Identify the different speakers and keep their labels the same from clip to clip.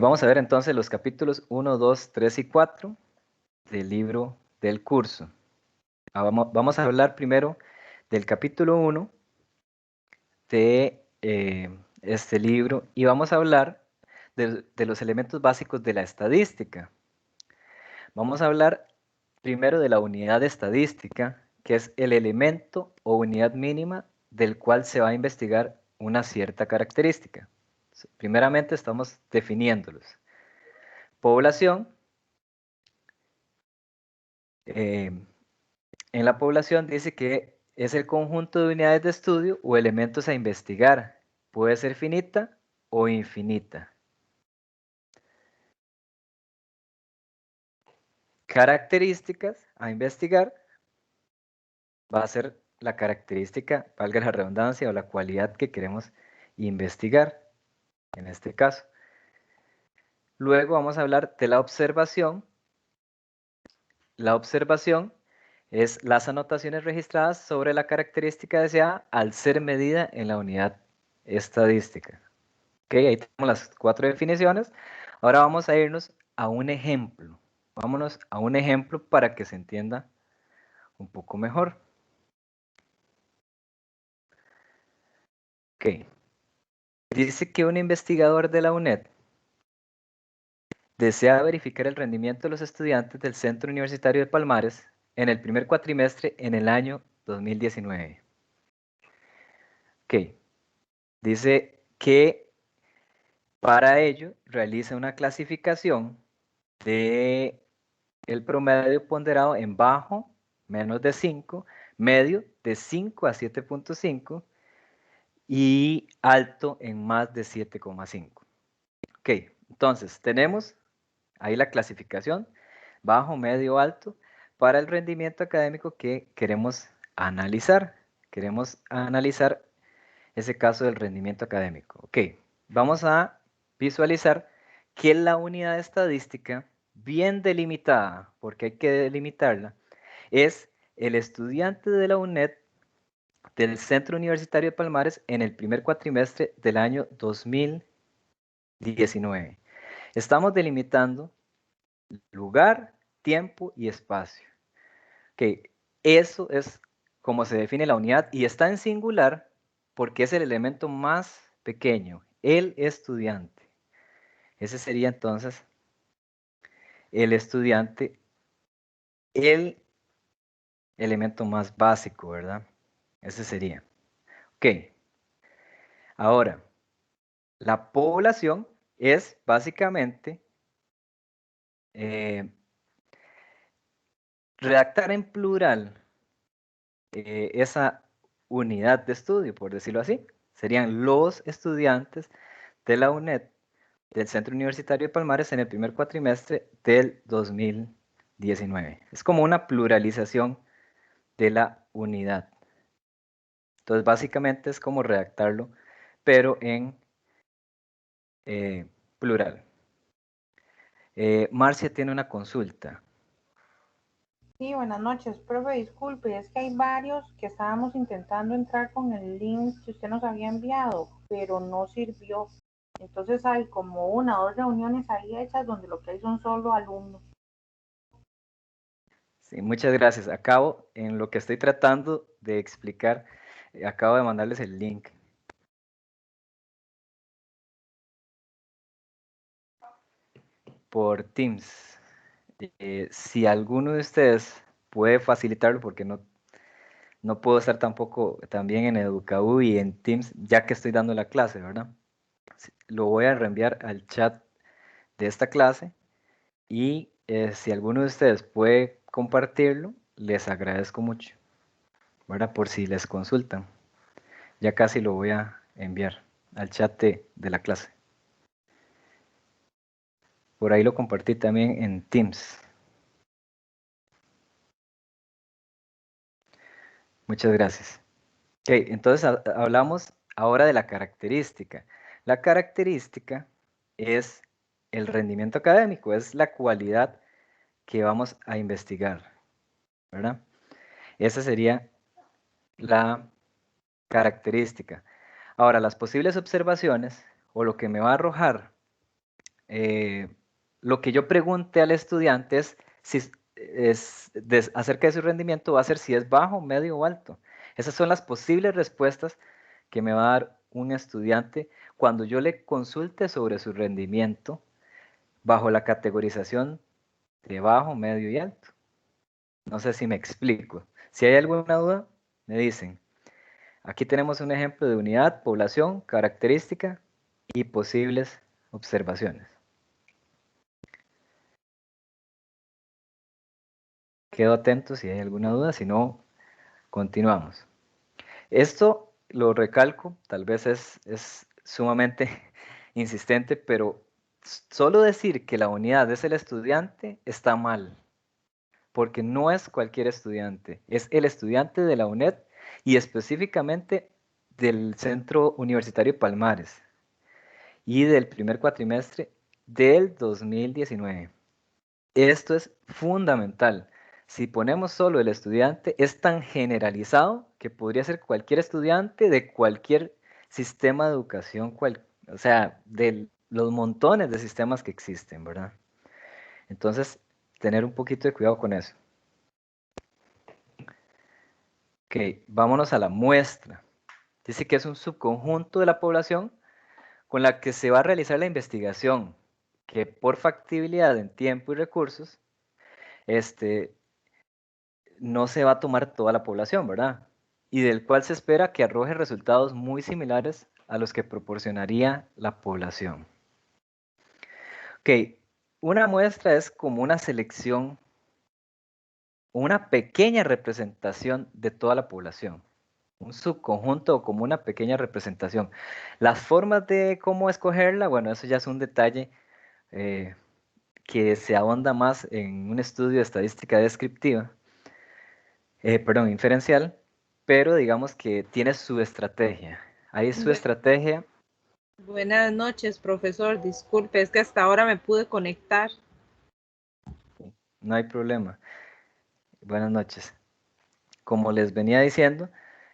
Speaker 1: Vamos a ver entonces los capítulos 1, 2, 3 y 4 del libro del curso. Vamos a hablar primero del capítulo 1 de este libro y vamos a hablar de los elementos básicos de la estadística. Vamos a hablar primero de la unidad estadística, que es el elemento o unidad mínima del cual se va a investigar una cierta característica. Primeramente estamos definiéndolos. Población. En la población dice que es el conjunto de unidades de estudio o elementos a investigar. Puede ser finita o infinita. Características a investigar va a ser la característica, valga la redundancia, o la cualidad que queremos investigar, en este caso. Luego vamos a hablar de la observación. La observación es las anotaciones registradas sobre la característica deseada al ser medida en la unidad estadística. Ok, ahí tenemos las 4 definiciones. Ahora vamos a irnos a un ejemplo. Vámonos a un ejemplo para que se entienda un poco mejor. Ok. Dice que un investigador de la UNED desea verificar el rendimiento de los estudiantes del Centro Universitario de Palmares en el primer cuatrimestre en el año 2019. Ok. Dice que para ello realiza una clasificación de el promedio ponderado en bajo, menos de 5, medio de 5 a 7.5 y alto en más de 7,5. Ok, entonces tenemos ahí la clasificación, bajo, medio, alto, para el rendimiento académico que queremos analizar. Queremos analizar ese caso del rendimiento académico. Ok, vamos a visualizar que la unidad estadística, bien delimitada, porque hay que delimitarla, es el estudiante de la UNED del Centro Universitario de Palmares en el primer cuatrimestre del año 2019. Estamos delimitando lugar, tiempo y espacio. Ok, eso es como se define la unidad y está en singular porque es el elemento más pequeño, el estudiante. Ese sería entonces el estudiante, el elemento más básico, ¿verdad? Ese sería. Ok, ahora, la población es básicamente eh, redactar en plural esa unidad de estudio, por decirlo así. Serían los estudiantes de la UNED del Centro Universitario de Palmares en el primer cuatrimestre del 2019. Es como una pluralización de la unidad. Entonces, básicamente es como redactarlo, pero en plural. Marcia tiene una consulta.
Speaker 2: Sí, buenas noches, profe, disculpe, es que hay varios que estábamos intentando entrar con el link que usted nos había enviado, pero no sirvió. Entonces hay como una o dos reuniones ahí hechas donde lo que hay son solo alumnos.
Speaker 1: Sí, muchas gracias. Acabo, en lo que estoy tratando de explicar, acabo de mandarles el link. Por Teams. Si alguno de ustedes puede facilitarlo, porque no puedo estar tampoco también en Educaú y en Teams, ya que estoy dando la clase, ¿verdad? Lo voy a reenviar al chat de esta clase y si alguno de ustedes puede compartirlo, les agradezco mucho, ¿verdad? Por si les consultan. Ya casi lo voy a enviar al chat de la clase. Por ahí lo compartí también en Teams. Muchas gracias. Ok, entonces hablamos ahora de la característica. La característica es el rendimiento académico, es la cualidad que vamos a investigar, ¿verdad? Esa sería la característica. Ahora, las posibles observaciones o lo que me va a arrojar lo que yo pregunte al estudiante es, acerca de su rendimiento va a ser si es bajo, medio o alto. Esas son las posibles respuestas que me va a dar un estudiante cuando yo le consulte sobre su rendimiento bajo la categorización de bajo, medio y alto. No sé si me explico. Si hay alguna duda, me dicen. Aquí tenemos un ejemplo de unidad, población, característica y posibles observaciones. Quedo atento si hay alguna duda, si no, continuamos. Esto lo recalco, tal vez es sumamente insistente, pero solo decir que la unidad es el estudiante está mal, porque no es cualquier estudiante, es el estudiante de la UNED y específicamente del Centro Universitario Palmares y del primer cuatrimestre del 2019. Esto es fundamental. Si ponemos solo el estudiante, es tan generalizado que podría ser cualquier estudiante de cualquier sistema de educación, o sea, de los montones de sistemas que existen, ¿verdad? Entonces, tener un poquito de cuidado con eso. Ok, vámonos a la muestra. Dice que es un subconjunto de la población con la que se va a realizar la investigación, que por factibilidad en tiempo y recursos, no se va a tomar toda la población, ¿verdad? Y del cual se espera que arroje resultados muy similares a los que proporcionaría la población. Ok, una muestra es como una selección, una pequeña representación de toda la población. Un subconjunto o como una pequeña representación. Las formas de cómo escogerla, bueno, eso ya es un detalle que se ahonda más en un estudio de estadística descriptiva, perdón, inferencial, pero digamos que tiene su estrategia. Ahí su estrategia.
Speaker 3: Buenas noches, profesor. Disculpe, es que hasta ahora me pude conectar.
Speaker 1: No hay problema. Buenas noches. Como les venía diciendo,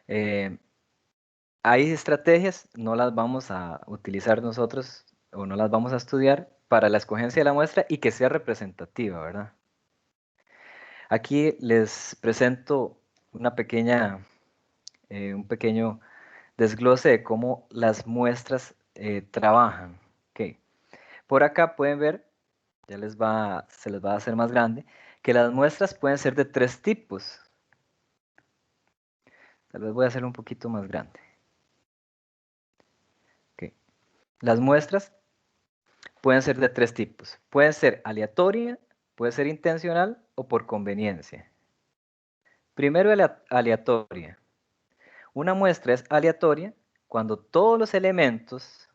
Speaker 1: hay estrategias, no las vamos a utilizar nosotros o no las vamos a estudiar para la escogencia de la muestra y que sea representativa, ¿verdad? Aquí les presento una pequeña, un pequeño desglose de cómo las muestras trabajan. Okay. Por acá pueden ver, ya se les va a hacer más grande, que las muestras pueden ser de 3 tipos. Tal vez voy a hacerlo un poquito más grande. Okay. Las muestras pueden ser de 3 tipos. Pueden ser aleatoria, puede ser intencional o por conveniencia. Primero, aleatoria. Una muestra es aleatoria cuando todos los elementos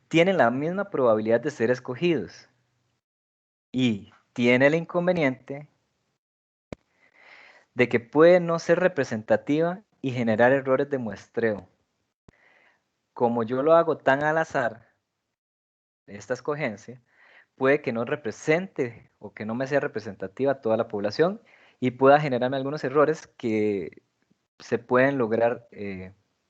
Speaker 1: tienen la misma probabilidad de ser escogidos. Y tiene el inconveniente de que puede no ser representativa y generar errores de muestreo. Como yo lo hago tan al azar, esta escogencia, puede que no represente o que no me sea representativa toda la población y pueda generarme algunos errores que se pueden lograr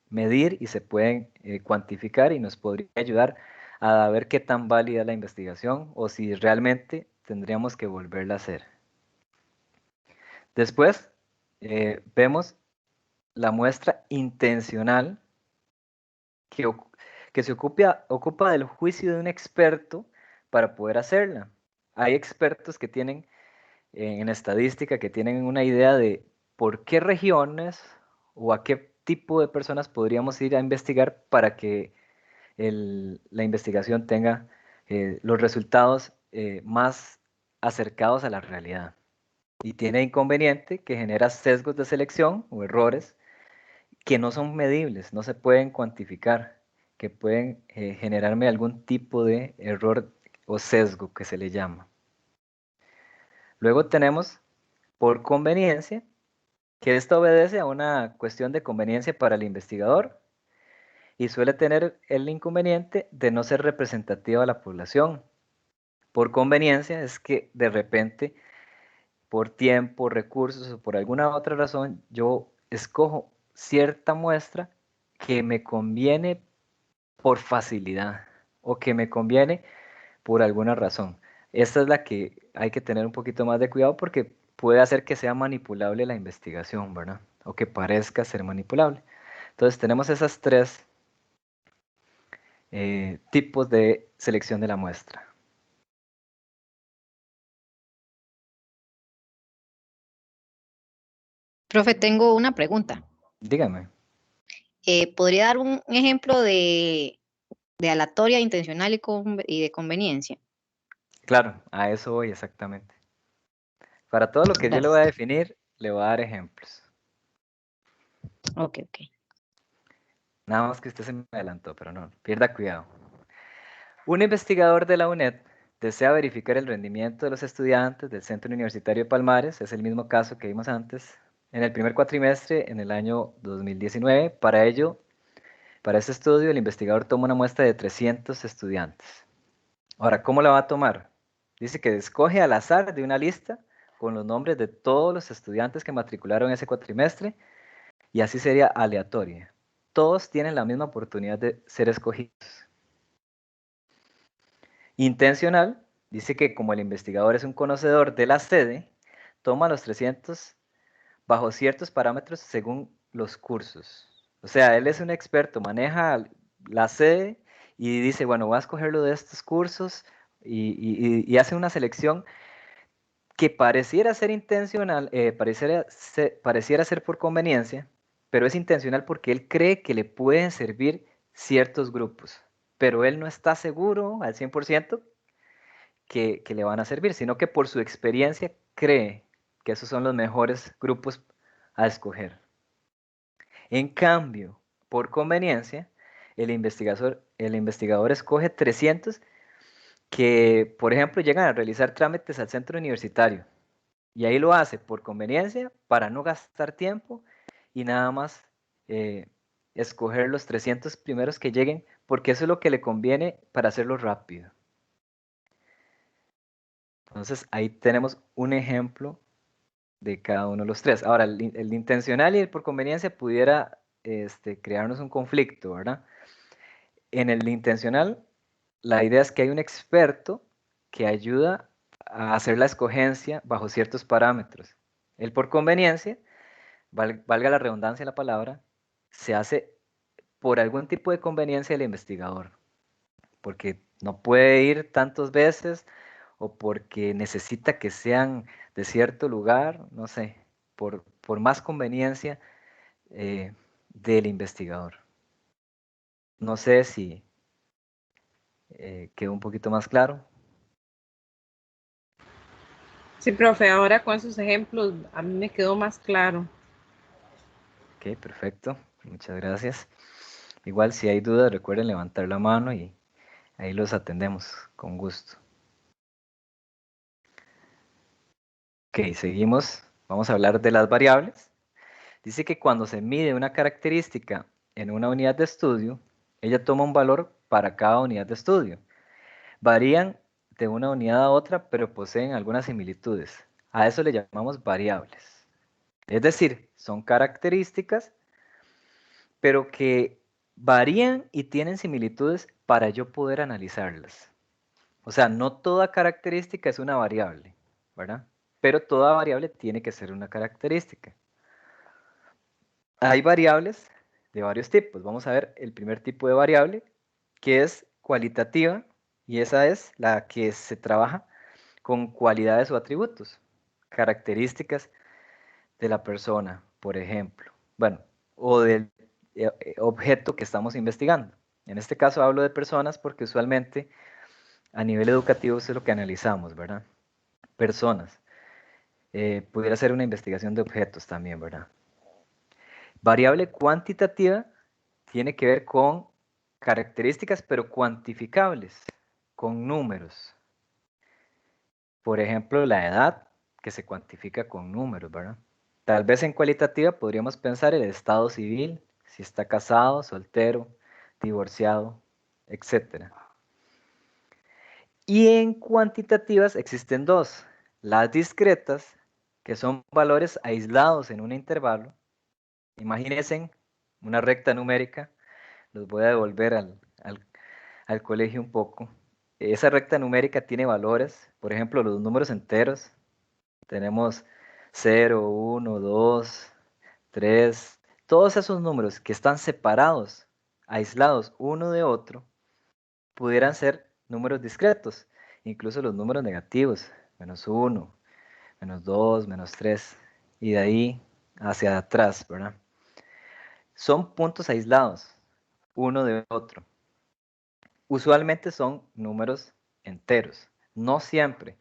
Speaker 1: medir y se pueden cuantificar y nos podría ayudar a ver qué tan válida es la investigación o si realmente tendríamos que volverla a hacer. Después vemos la muestra intencional que se ocupa del juicio de un experto para poder hacerla. Hay expertos que tienen en estadística que tienen una idea de por qué regiones o a qué tipo de personas podríamos ir a investigar para que la investigación tenga los resultados más acercados a la realidad. Y tiene inconveniente que genera sesgos de selección o errores que no son medibles, no se pueden cuantificar, que pueden generarme algún tipo de error o sesgo que se le llama. Luego tenemos por conveniencia, que esto obedece a una cuestión de conveniencia para el investigador y suele tener el inconveniente de no ser representativa de la población. Por conveniencia es que de repente, por tiempo, recursos o por alguna otra razón, yo escojo cierta muestra que me conviene por facilidad o que me conviene por alguna razón. Esta es la que hay que tener un poquito más de cuidado porque puede hacer que sea manipulable la investigación, ¿verdad? O que parezca ser manipulable. Entonces tenemos esas tres tipos de selección de la muestra.
Speaker 4: Profe, tengo una pregunta.
Speaker 1: Dígame.
Speaker 4: ¿Podría dar un ejemplo de aleatoria, intencional y de conveniencia?
Speaker 1: Claro, a eso voy exactamente. Para todo lo que yo le voy a
Speaker 4: Gracias.
Speaker 1: definir, le voy a dar ejemplos.
Speaker 4: Ok, ok.
Speaker 1: Nada más que usted se me adelantó, pero no, pierda cuidado. Un investigador de la UNED desea verificar el rendimiento de los estudiantes del Centro Universitario de Palmares, es el mismo caso que vimos antes, en el primer cuatrimestre en el año 2019. Para ello, para este estudio, el investigador toma una muestra de 300 estudiantes. Ahora, ¿cómo la va a tomar? Dice que escoge al azar de una lista con los nombres de todos los estudiantes que matricularon ese cuatrimestre y así sería aleatoria. Todos tienen la misma oportunidad de ser escogidos. Intencional, dice que como el investigador es un conocedor de la sede, toma los 300 bajo ciertos parámetros según los cursos. O sea, él es un experto, maneja la sede y dice, bueno, voy a escogerlo de estos cursos y hace una selección que pareciera ser intencional, pareciera ser por conveniencia, pero es intencional porque él cree que le pueden servir ciertos grupos, pero él no está seguro al 100% que le van a servir, sino que por su experiencia cree que esos son los mejores grupos a escoger. En cambio, por conveniencia, el investigador escoge 300 que, por ejemplo, llegan a realizar trámites al centro universitario. Y ahí lo hace por conveniencia, para no gastar tiempo y nada más escoger los 300 primeros que lleguen, porque eso es lo que le conviene para hacerlo rápido. Entonces ahí tenemos un ejemplo de cada uno de los tres. Ahora, el intencional y el por conveniencia pudiera crearnos un conflicto, ¿verdad? En el intencional, la idea es que hay un experto que ayuda a hacer la escogencia bajo ciertos parámetros. El por conveniencia, valga la redundancia de la palabra, se hace por algún tipo de conveniencia del investigador, porque no puede ir tantas veces o porque necesita que sean de cierto lugar, no sé, por más conveniencia del investigador. No sé si quedó un poquito más claro.
Speaker 3: Sí, profe, ahora con esos ejemplos a mí me quedó más claro.
Speaker 1: Ok, perfecto. Muchas gracias. Igual si hay dudas, recuerden levantar la mano y ahí los atendemos con gusto. Ok, seguimos. Vamos a hablar de las variables. Dice que cuando se mide una característica en una unidad de estudio, ella toma un valor para cada unidad de estudio. Varían de una unidad a otra, pero poseen algunas similitudes. A eso le llamamos variables. Es decir, son características, pero que varían y tienen similitudes para yo poder analizarlas. O sea, no toda característica es una variable, ¿verdad? Pero toda variable tiene que ser una característica. Hay variables de varios tipos. Vamos a ver el primer tipo de variable, que es cualitativa, y esa es la que se trabaja con cualidades o atributos, características de la persona, por ejemplo. Bueno, o del objeto que estamos investigando. En este caso hablo de personas porque usualmente a nivel educativo eso es lo que analizamos, ¿verdad? Personas. Pudiera ser una investigación de objetos también, ¿verdad? Variable cuantitativa tiene que ver con características, pero cuantificables, con números. Por ejemplo, la edad, que se cuantifica con números, ¿verdad? Tal vez en cualitativa podríamos pensar el estado civil, si está casado, soltero, divorciado, etc. Y en cuantitativas existen dos, las discretas, que son valores aislados en un intervalo. Imagínense una recta numérica, los voy a devolver al colegio un poco. Esa recta numérica tiene valores, por ejemplo, los números enteros. Tenemos 0, 1, 2, 3. Todos esos números que están separados, aislados uno de otro, pudieran ser números discretos. Incluso los números negativos, -1, -2, -3, y de ahí hacia atrás, ¿verdad? Son puntos aislados, uno de otro. Usualmente son números enteros, no siempre,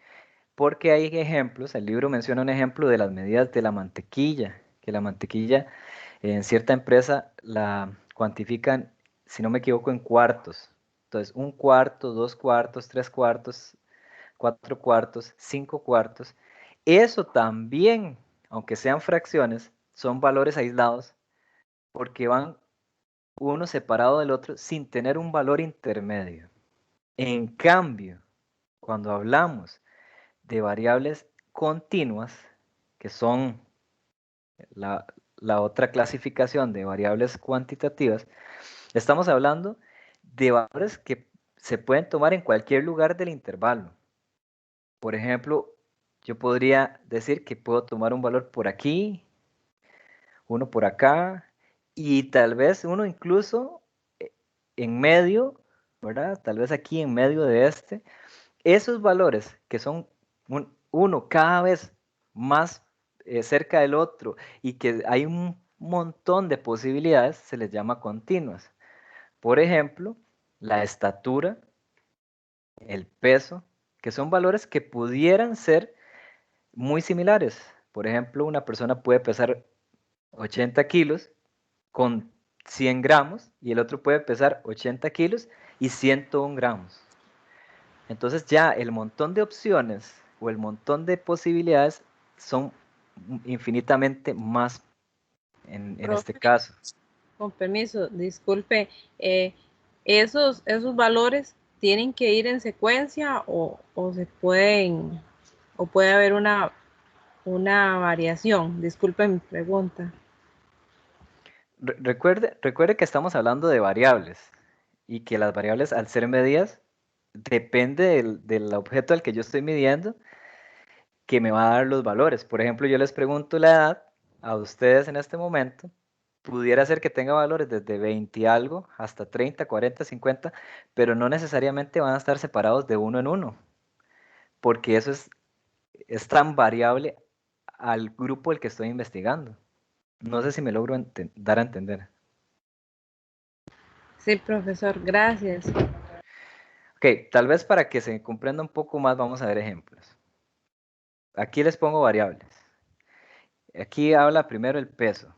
Speaker 1: porque hay ejemplos, el libro menciona un ejemplo de las medidas de la mantequilla, que la mantequilla en cierta empresa la cuantifican, si no me equivoco, en cuartos. Entonces, 1/4, 2/4, 3/4, 4/4, 5/4. Eso también, aunque sean fracciones, son valores aislados porque van uno separado del otro sin tener un valor intermedio. En cambio, cuando hablamos de variables continuas, que son la otra clasificación de variables cuantitativas, estamos hablando de valores que se pueden tomar en cualquier lugar del intervalo. Por ejemplo, yo podría decir que puedo tomar un valor por aquí, uno por acá, y tal vez uno incluso en medio, ¿verdad? Tal vez aquí en medio de este. Esos valores que son uno cada vez más cerca del otro y que hay un montón de posibilidades, se les llama continuas. Por ejemplo, la estatura, el peso, que son valores que pudieran ser muy similares. Por ejemplo, una persona puede pesar 80 kilos con 100 gramos y el otro puede pesar 80 kilos y 101 gramos. Entonces ya el montón de opciones o el montón de posibilidades son infinitamente más en este
Speaker 3: Profe,
Speaker 1: caso.
Speaker 3: con permiso, disculpe, esos valores tienen que ir en secuencia o se pueden, o puede haber una variación. Disculpe mi pregunta.
Speaker 1: Recuerde que estamos hablando de variables y que las variables al ser medidas depende del objeto al que yo estoy midiendo que me va a dar los valores. Por ejemplo, yo les pregunto la edad a ustedes en este momento, pudiera ser que tenga valores desde 20 y algo hasta 30, 40, 50, pero no necesariamente van a estar separados de uno en uno, porque eso es tan variable al grupo el que estoy investigando. No sé si me logro dar a entender.
Speaker 3: Sí, profesor, gracias.
Speaker 1: Ok, tal vez para que se comprenda un poco más vamos a ver ejemplos. Aquí les pongo variables. Aquí habla primero el peso.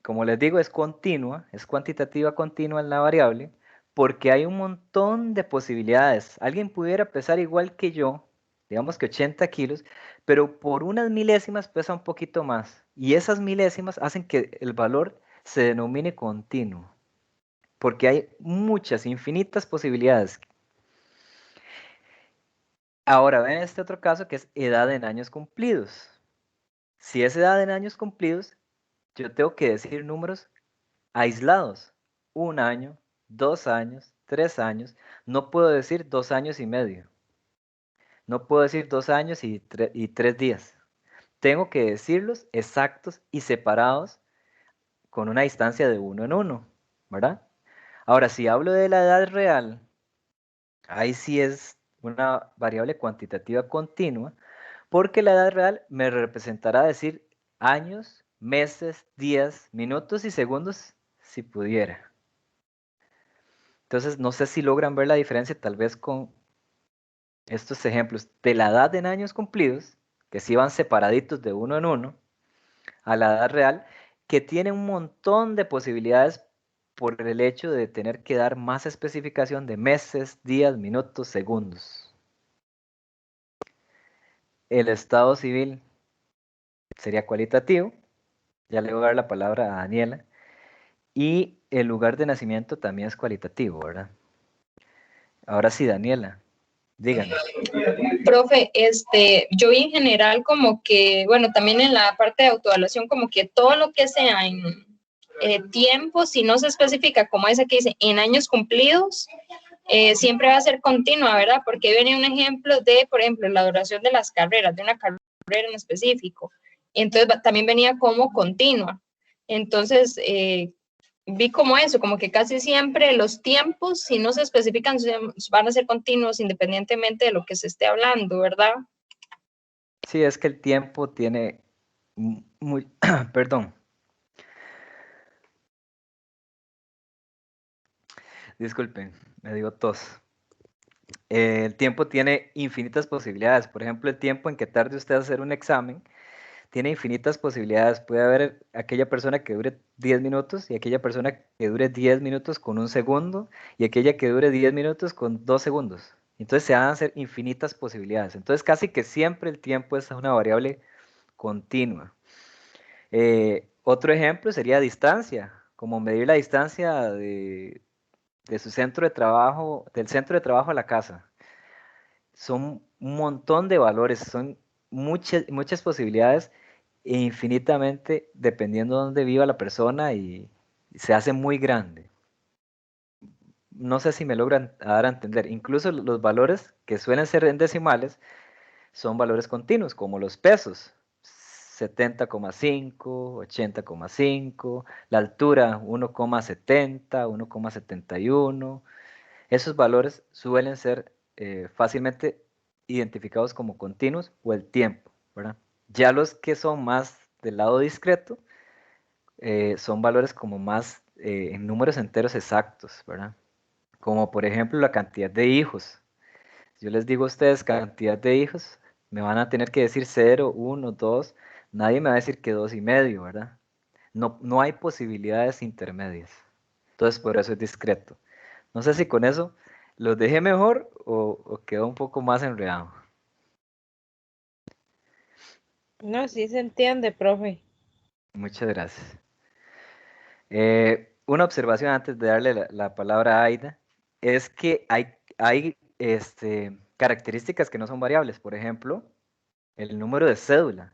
Speaker 1: Como les digo, es continua, es cuantitativa continua en la variable, porque hay un montón de posibilidades. Alguien pudiera pesar igual que yo, digamos que 80 kilos, pero por unas milésimas pesa un poquito más. Y esas milésimas hacen que el valor se denomine continuo, porque hay muchas, infinitas posibilidades. Ahora ven este otro caso que es edad en años cumplidos. Si es edad en años cumplidos, yo tengo que decir números aislados. 1 año, 2 años, 3 años. No puedo decir 2 años y medio. No puedo decir 2 años y 3 días. Tengo que decirlos exactos y separados con una distancia de uno en uno, ¿verdad? Ahora, si hablo de la edad real, ahí sí es una variable cuantitativa continua, porque la edad real me representará decir años, meses, días, minutos y segundos si pudiera. Entonces, no sé si logran ver la diferencia tal vez con estos ejemplos de la edad en años cumplidos, que sí van separaditos de uno en uno, a la edad real, que tiene un montón de posibilidades por el hecho de tener que dar más especificación de meses, días, minutos, segundos. El estado civil sería cualitativo, ya le voy a dar la palabra a Daniela, y el lugar de nacimiento también es cualitativo, ¿verdad? Ahora sí, Daniela, díganos.
Speaker 5: Profe, yo vi en general como que, bueno, también en la parte de autoevaluación, como que todo lo que sea tiempo, si no se especifica como esa que dice en años cumplidos, siempre va a ser continua, ¿verdad? Porque viene un ejemplo de, por ejemplo, la duración de las carreras, de una carrera en específico. Entonces también venía como continua. Entonces, vi como eso, como que casi siempre los tiempos, si no se especifican, van a ser continuos independientemente de lo que se esté hablando, ¿verdad?
Speaker 1: Sí, es que el tiempo tiene muy, perdón, disculpen, me dio tos. El tiempo tiene infinitas posibilidades. Por ejemplo, el tiempo en que tarde usted a hacer un examen tiene infinitas posibilidades. Puede haber aquella persona que dure 10 minutos y aquella persona que dure 10 minutos con 1 segundo y aquella que dure 10 minutos con 2 segundos. Entonces se van a hacer infinitas posibilidades. Entonces casi que siempre el tiempo es una variable continua. Otro ejemplo sería distancia, como medir la distancia de su centro de trabajo, del centro de trabajo a la casa. Son un montón de valores, son muchas posibilidades e infinitamente dependiendo de dónde viva la persona y se hace muy grande. No sé si me logran dar a entender. Incluso los valores que suelen ser en decimales son valores continuos, como los pesos. 70,5, 80,5, la altura 1,70, 1,71. Esos valores suelen ser fácilmente identificados como continuos o el tiempo, ¿verdad? Ya los que son más del lado discreto son valores como más en números enteros exactos, ¿verdad? Como por ejemplo la cantidad de hijos. Si yo les digo a ustedes cantidad de hijos, me van a tener que decir 0, 1, 2. Nadie me va a decir que 2,5, ¿verdad? No, no hay posibilidades intermedias. Entonces por eso es discreto. No sé si con eso los dejé mejor o quedó un poco más enredado.
Speaker 3: No, sí se entiende, profe.
Speaker 1: Muchas gracias. Una observación antes de darle la palabra a Aida es que hay características que no son variables. Por ejemplo, el número de cédula.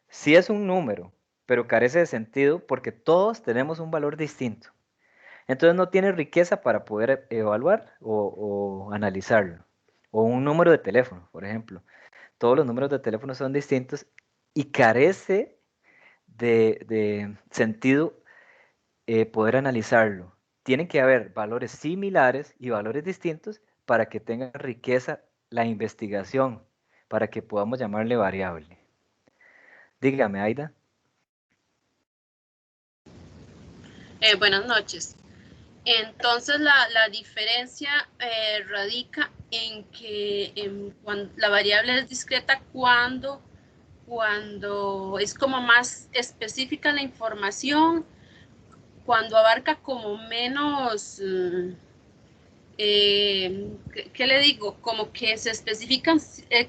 Speaker 1: Sí es un número, pero carece de sentido porque todos tenemos un valor distinto. Entonces no tiene riqueza para poder evaluar o analizarlo. O un número de teléfono, por ejemplo. Todos los números de teléfono son distintos y carece de sentido poder analizarlo. Tienen que haber valores similares y valores distintos para que tenga riqueza la investigación, para que podamos llamarle variable. Dígame, Aida.
Speaker 6: Buenas noches. Entonces la diferencia radica en que la variable es discreta cuando es como más específica la información, cuando abarca como menos, ¿qué le digo? Como que se especifican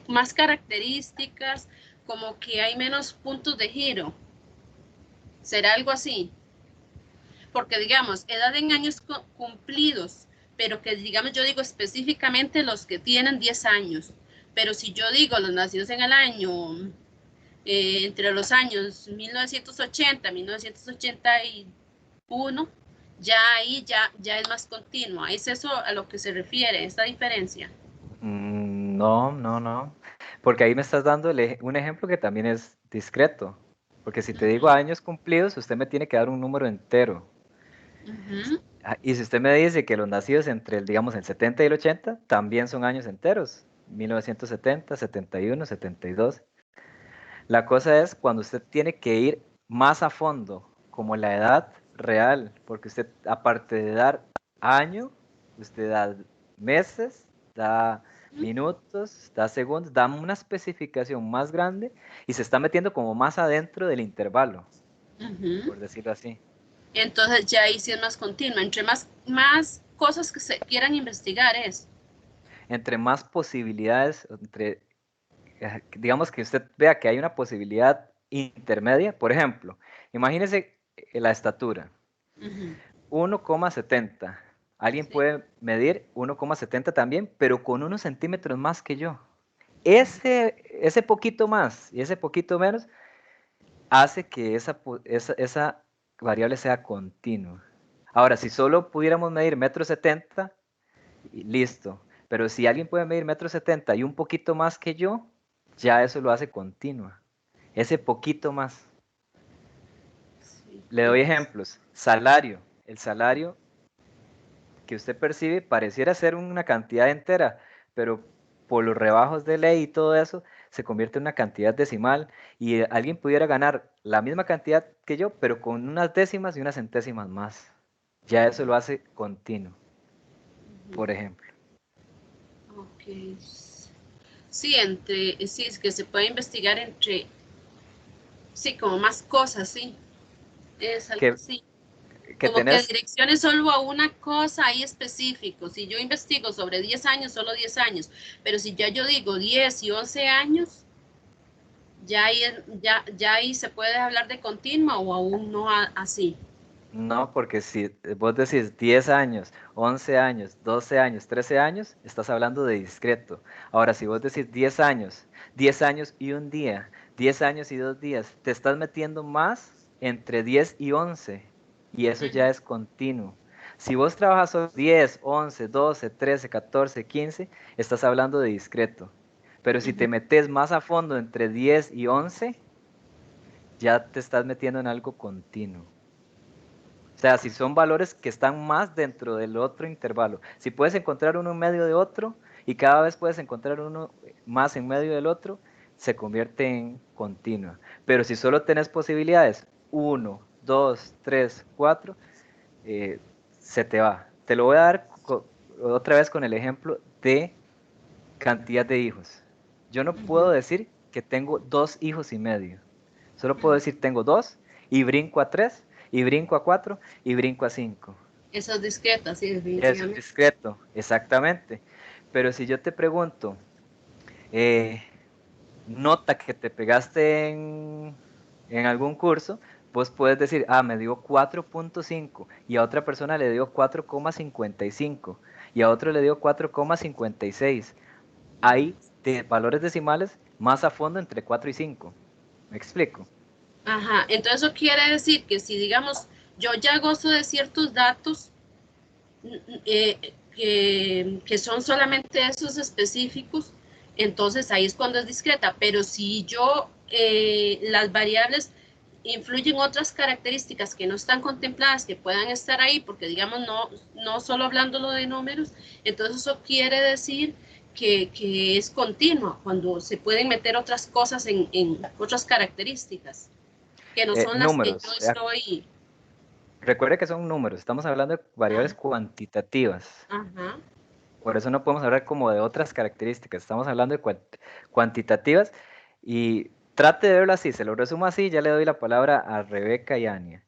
Speaker 6: más características, como que hay menos puntos de giro. ¿Será algo así? Porque digamos, edad en años cumplidos, pero que digamos yo digo específicamente los que tienen 10 años, pero si yo digo los nacidos en el año, entre los años 1980, 1981, ya ahí ya es más continua. ¿Es eso a lo que se refiere, esta diferencia?
Speaker 1: No, no, no. Porque ahí me estás dando un ejemplo que también es discreto. Porque si te digo años cumplidos, usted me tiene que dar un número entero. Y si usted me dice que los nacidos entre digamos, el 70 y el 80, también son años enteros. 1970, 71, 72. La cosa es cuando usted tiene que ir más a fondo, como la edad real, porque usted, aparte de dar año, usted da meses, da minutos, da segundos, da una especificación más grande y se está metiendo como más adentro del intervalo, por decirlo así.
Speaker 6: Entonces ya ahí sí es más continua. Entre más cosas que se quieran investigar es.
Speaker 1: Entre más posibilidades, digamos que usted vea que hay una posibilidad intermedia, por ejemplo, imagínese la estatura, 1,70. Alguien
Speaker 6: Sí.
Speaker 1: puede medir 1,70 también, pero con unos centímetros más que yo. Ese poquito más y ese poquito menos hace que esa variable sea continua. Ahora, si solo pudiéramos medir 1,70 m, listo. Pero si alguien puede medir 1,70 m y un poquito más que yo, ya eso lo hace continua. Ese poquito más. Le doy ejemplos. Salario. El salario que usted percibe pareciera ser una cantidad entera, pero por los rebajos de ley y todo eso, se convierte en una cantidad decimal y alguien pudiera ganar la misma cantidad que yo, pero con unas décimas y unas centésimas más. Ya eso lo hace continuo, por ejemplo.
Speaker 6: Ok. Sí, sí, es que se puede investigar entre, sí, como más cosas, sí. Es algo así.
Speaker 1: Que
Speaker 6: Como que
Speaker 1: tenés,
Speaker 6: direcciones solo a una cosa ahí específico. Si yo investigo sobre 10 años, solo 10 años. Pero si ya yo digo 10 y 11 años, ya ahí se puede hablar de continua o aún no así.
Speaker 1: no, porque si vos decís 10 años, 11 años, 12 años, 13 años, estás hablando de discreto. Ahora, si vos decís 10 años y un día, 10 años y 2 días, te estás metiendo más entre 10 y 11 y eso ya es continuo. Si vos trabajas solo 10, 11, 12, 13, 14, 15, estás hablando de discreto. Pero si te metes más a fondo entre 10 y 11, ya te estás metiendo en algo continuo. O sea, si son valores que están más dentro del otro intervalo. Si puedes encontrar uno en medio de otro y cada vez puedes encontrar uno más en medio del otro, se convierte en continua. Pero si solo tenés posibilidades 1, 2, 3, 4, se te va. Te lo voy a dar otra vez con el ejemplo de cantidad de hijos. Yo no puedo decir que tengo 2 hijos y medio. Solo puedo decir tengo 2 y brinco a 3 y brinco a 4 y brinco a 5.
Speaker 6: Eso es discreta, sí,
Speaker 1: Eso es
Speaker 6: definitivamente.
Speaker 1: discreto, exactamente. Pero si yo te pregunto, nota que te pegaste en algún curso, vos puedes decir, me dio 4.5 y a otra persona le dio 4,55 y a otro le dio 4,56. Hay valores decimales más a fondo entre 4 y 5. ¿Me explico?
Speaker 6: Ajá, entonces eso quiere decir que si, digamos, yo ya gozo de ciertos datos que son solamente esos específicos, entonces ahí es cuando es discreta, pero si yo, las variables influyen otras características que no están contempladas, que puedan estar ahí, porque digamos, no solo hablándolo de números, entonces eso quiere decir que es continua, cuando se pueden meter otras cosas en otras características, que no son las que yo
Speaker 1: Números.
Speaker 6: estoy.
Speaker 1: Recuerde que son números. Estamos hablando de variables cuantitativas.
Speaker 6: Ajá.
Speaker 1: Por eso no podemos hablar como de otras características. Estamos hablando de cuantitativas y trate de verlo así. Se lo resumo así. Ya le doy la palabra a Rebeca y Ania.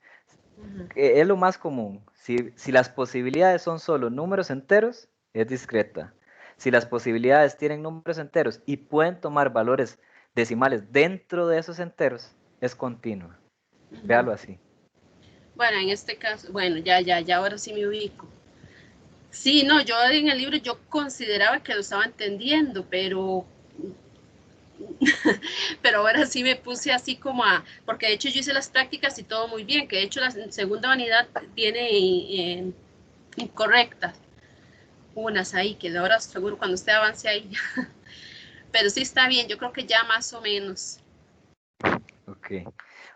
Speaker 1: Es lo más común. Si las posibilidades son solo números enteros, es discreta. Si las posibilidades tienen números enteros y pueden tomar valores decimales dentro de esos enteros, es continua. Véalo así.
Speaker 6: Bueno, en este caso, bueno, ya, ahora sí me ubico. Sí, no, yo en el libro yo consideraba que lo estaba entendiendo, pero ahora sí me puse así como porque de hecho yo hice las prácticas y todo muy bien, que de hecho la segunda unidad viene incorrecta, unas ahí, que ahora seguro cuando usted avance ahí, pero sí está bien, yo creo que ya más o menos.
Speaker 1: Ok.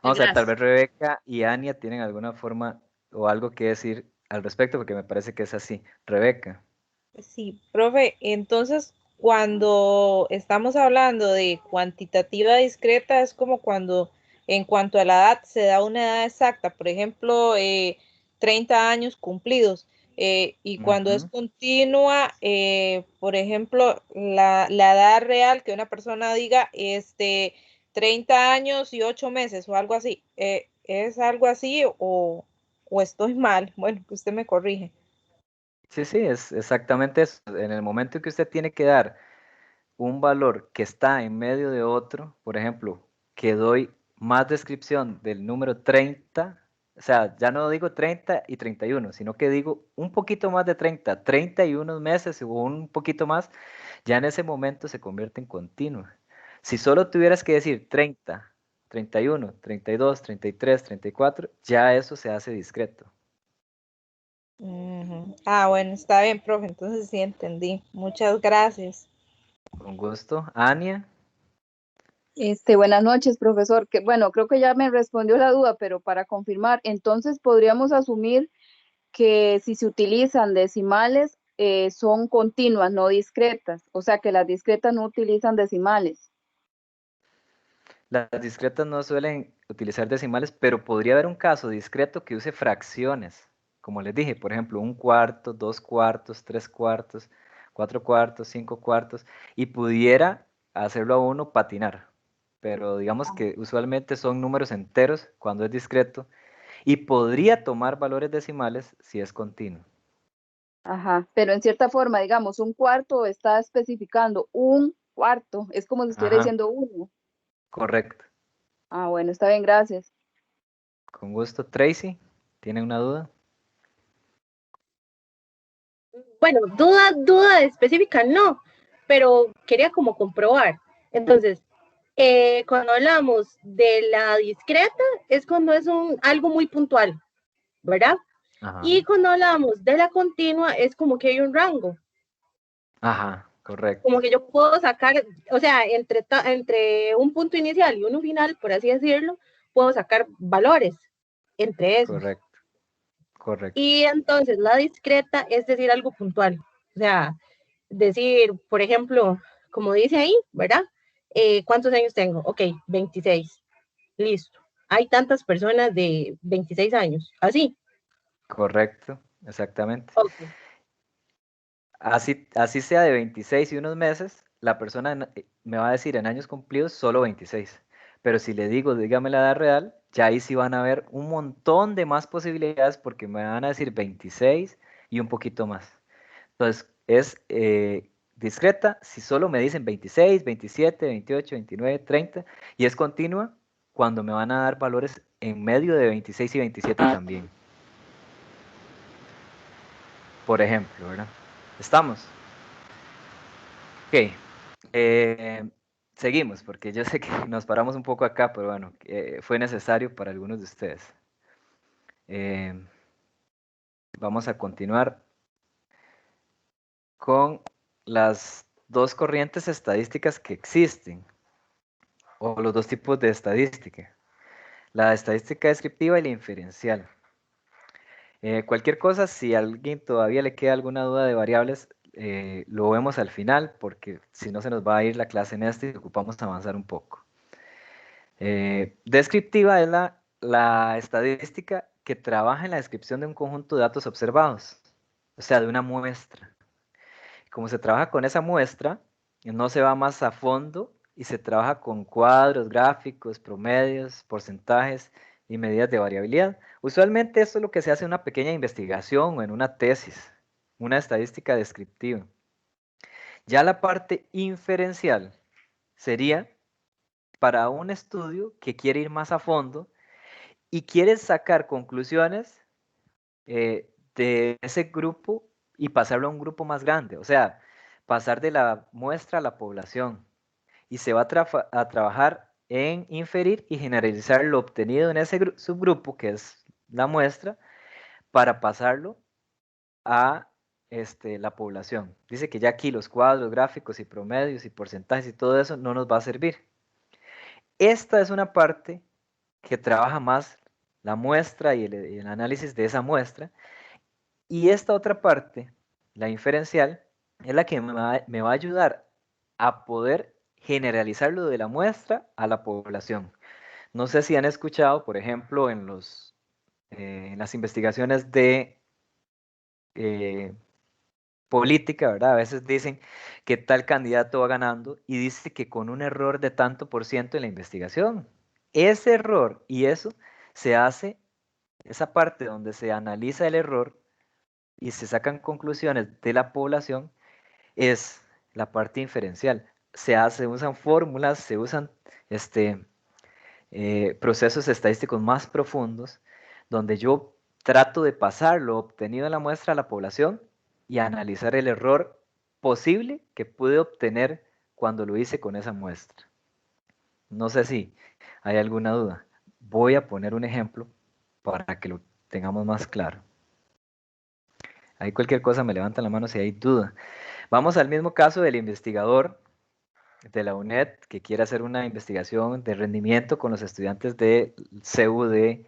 Speaker 1: Vamos a ver, tal
Speaker 6: Gracias.
Speaker 1: vez Rebeca y Ania tienen alguna forma o algo que decir al respecto, porque me parece que es así. Rebeca.
Speaker 3: Sí, profe, entonces cuando estamos hablando de cuantitativa discreta es como cuando en cuanto a la edad se da una edad exacta, por ejemplo, 30 años cumplidos, y cuando es
Speaker 1: Ujú.
Speaker 3: continua, por ejemplo, la edad real que una persona diga, 30 años y 8 meses o algo así, ¿es algo así o estoy mal? Bueno, que usted me corrige.
Speaker 1: Sí, sí, es exactamente eso. En el momento en que usted tiene que dar un valor que está en medio de otro, por ejemplo, que doy más descripción del número 30, o sea, ya no digo 30 y 31, sino que digo un poquito más de 30, 31 meses o un poquito más, ya en ese momento se convierte en continua. Si solo tuvieras que decir 30 31, 32, 33, 34, ya eso se hace discreto.
Speaker 3: Ujú. Ah, bueno, está bien, profe, entonces sí entendí. Muchas gracias.
Speaker 1: Con gusto. Ania,
Speaker 7: Buenas noches, profesor. Que, bueno, creo que ya me respondió la duda, pero para confirmar, entonces podríamos asumir que si se utilizan decimales, son continuas, no discretas. O sea, que las discretas no utilizan decimales.
Speaker 1: las discretas no suelen utilizar decimales, pero podría haber un caso discreto que use fracciones. Como les dije, por ejemplo, 1/4, 2/4, 3/4, 4/4, 5/4, y pudiera hacerlo a uno patinar. Pero digamos que usualmente son números enteros cuando es discreto y podría tomar valores decimales si es continuo.
Speaker 7: Ajá, pero en cierta forma, digamos, un cuarto está especificando un cuarto. Es como si estuviera
Speaker 1: Ajá,
Speaker 7: diciendo uno.
Speaker 1: correcto.
Speaker 7: Ah, bueno, está bien, gracias.
Speaker 1: Con gusto. Tracy, ¿tiene una duda?
Speaker 8: Bueno, duda específica no, pero quería como comprobar. Entonces, cuando hablamos de la discreta es cuando es algo muy puntual, ¿verdad?
Speaker 1: Ajá.
Speaker 8: Y cuando hablamos de la continua es como que hay un rango.
Speaker 1: Ajá, correcto.
Speaker 8: Como que yo puedo sacar, o sea, entre un punto inicial y uno final, por así decirlo, puedo sacar valores entre esos.
Speaker 1: Correcto, correcto.
Speaker 8: Y entonces la discreta es decir algo puntual. O sea, decir, por ejemplo, como dice ahí, ¿verdad? ¿Cuántos años tengo? Ok, 26. Listo. Hay tantas personas de 26 años. Así.
Speaker 1: Correcto, exactamente.
Speaker 8: Ok.
Speaker 1: Así sea de 26 y unos meses, la persona me va a decir en años cumplidos solo 26. Pero si le digo, dígame la edad real, ya ahí sí van a haber un montón de más posibilidades porque me van a decir 26 y un poquito más. Entonces, es discreta si solo me dicen 26, 27, 28, 29, 30 y es continua cuando me van a dar valores en medio de 26 y 27 también. Por ejemplo, ¿verdad? ¿Estamos? Ok. Seguimos, porque yo sé que nos paramos un poco acá, pero bueno, fue necesario para algunos de ustedes. Vamos a continuar con las dos corrientes estadísticas que existen, o los dos tipos de estadística, la estadística descriptiva y la inferencial. Cualquier cosa, si a alguien todavía le queda alguna duda de variables, lo vemos al final, porque si no se nos va a ir la clase en este y ocupamos avanzar un poco. Descriptiva es la estadística que trabaja en la descripción de un conjunto de datos observados, o sea, de una muestra. Como se trabaja con esa muestra, no se va más a fondo y se trabaja con cuadros, gráficos, promedios, porcentajes y medidas de variabilidad. Usualmente esto es lo que se hace en una pequeña investigación o en una tesis, una estadística descriptiva. Ya la parte inferencial sería para un estudio que quiere ir más a fondo y quiere sacar conclusiones de ese grupo y pasarlo a un grupo más grande, o sea, pasar de la muestra a la población. Y se va a trabajar en inferir y generalizar lo obtenido en ese subgrupo, que es la muestra, para pasarlo a la población. Dice que ya aquí los cuadros, gráficos y promedios y porcentajes y todo eso no nos va a servir. Esta es una parte que trabaja más la muestra y el análisis de esa muestra. Y esta otra parte, la inferencial, es la que me va a ayudar a poder generalizar lo de la muestra a la población. No sé si han escuchado, por ejemplo, en las investigaciones de política, ¿verdad? A veces dicen que tal candidato va ganando y dice que con un error de tanto por ciento en la investigación. Ese error y eso se hace, esa parte donde se analiza el error y se sacan conclusiones de la población, es la parte inferencial. Se usan fórmulas, se usan procesos estadísticos más profundos, donde yo trato de pasar lo obtenido en la muestra a la población y analizar el error posible que pude obtener cuando lo hice con esa muestra. No sé si hay alguna duda. Voy a poner un ejemplo para que lo tengamos más claro. Ahí cualquier cosa me levantan la mano si hay duda. Vamos al mismo caso del investigador de la UNED que quiere hacer una investigación de rendimiento con los estudiantes de CEU de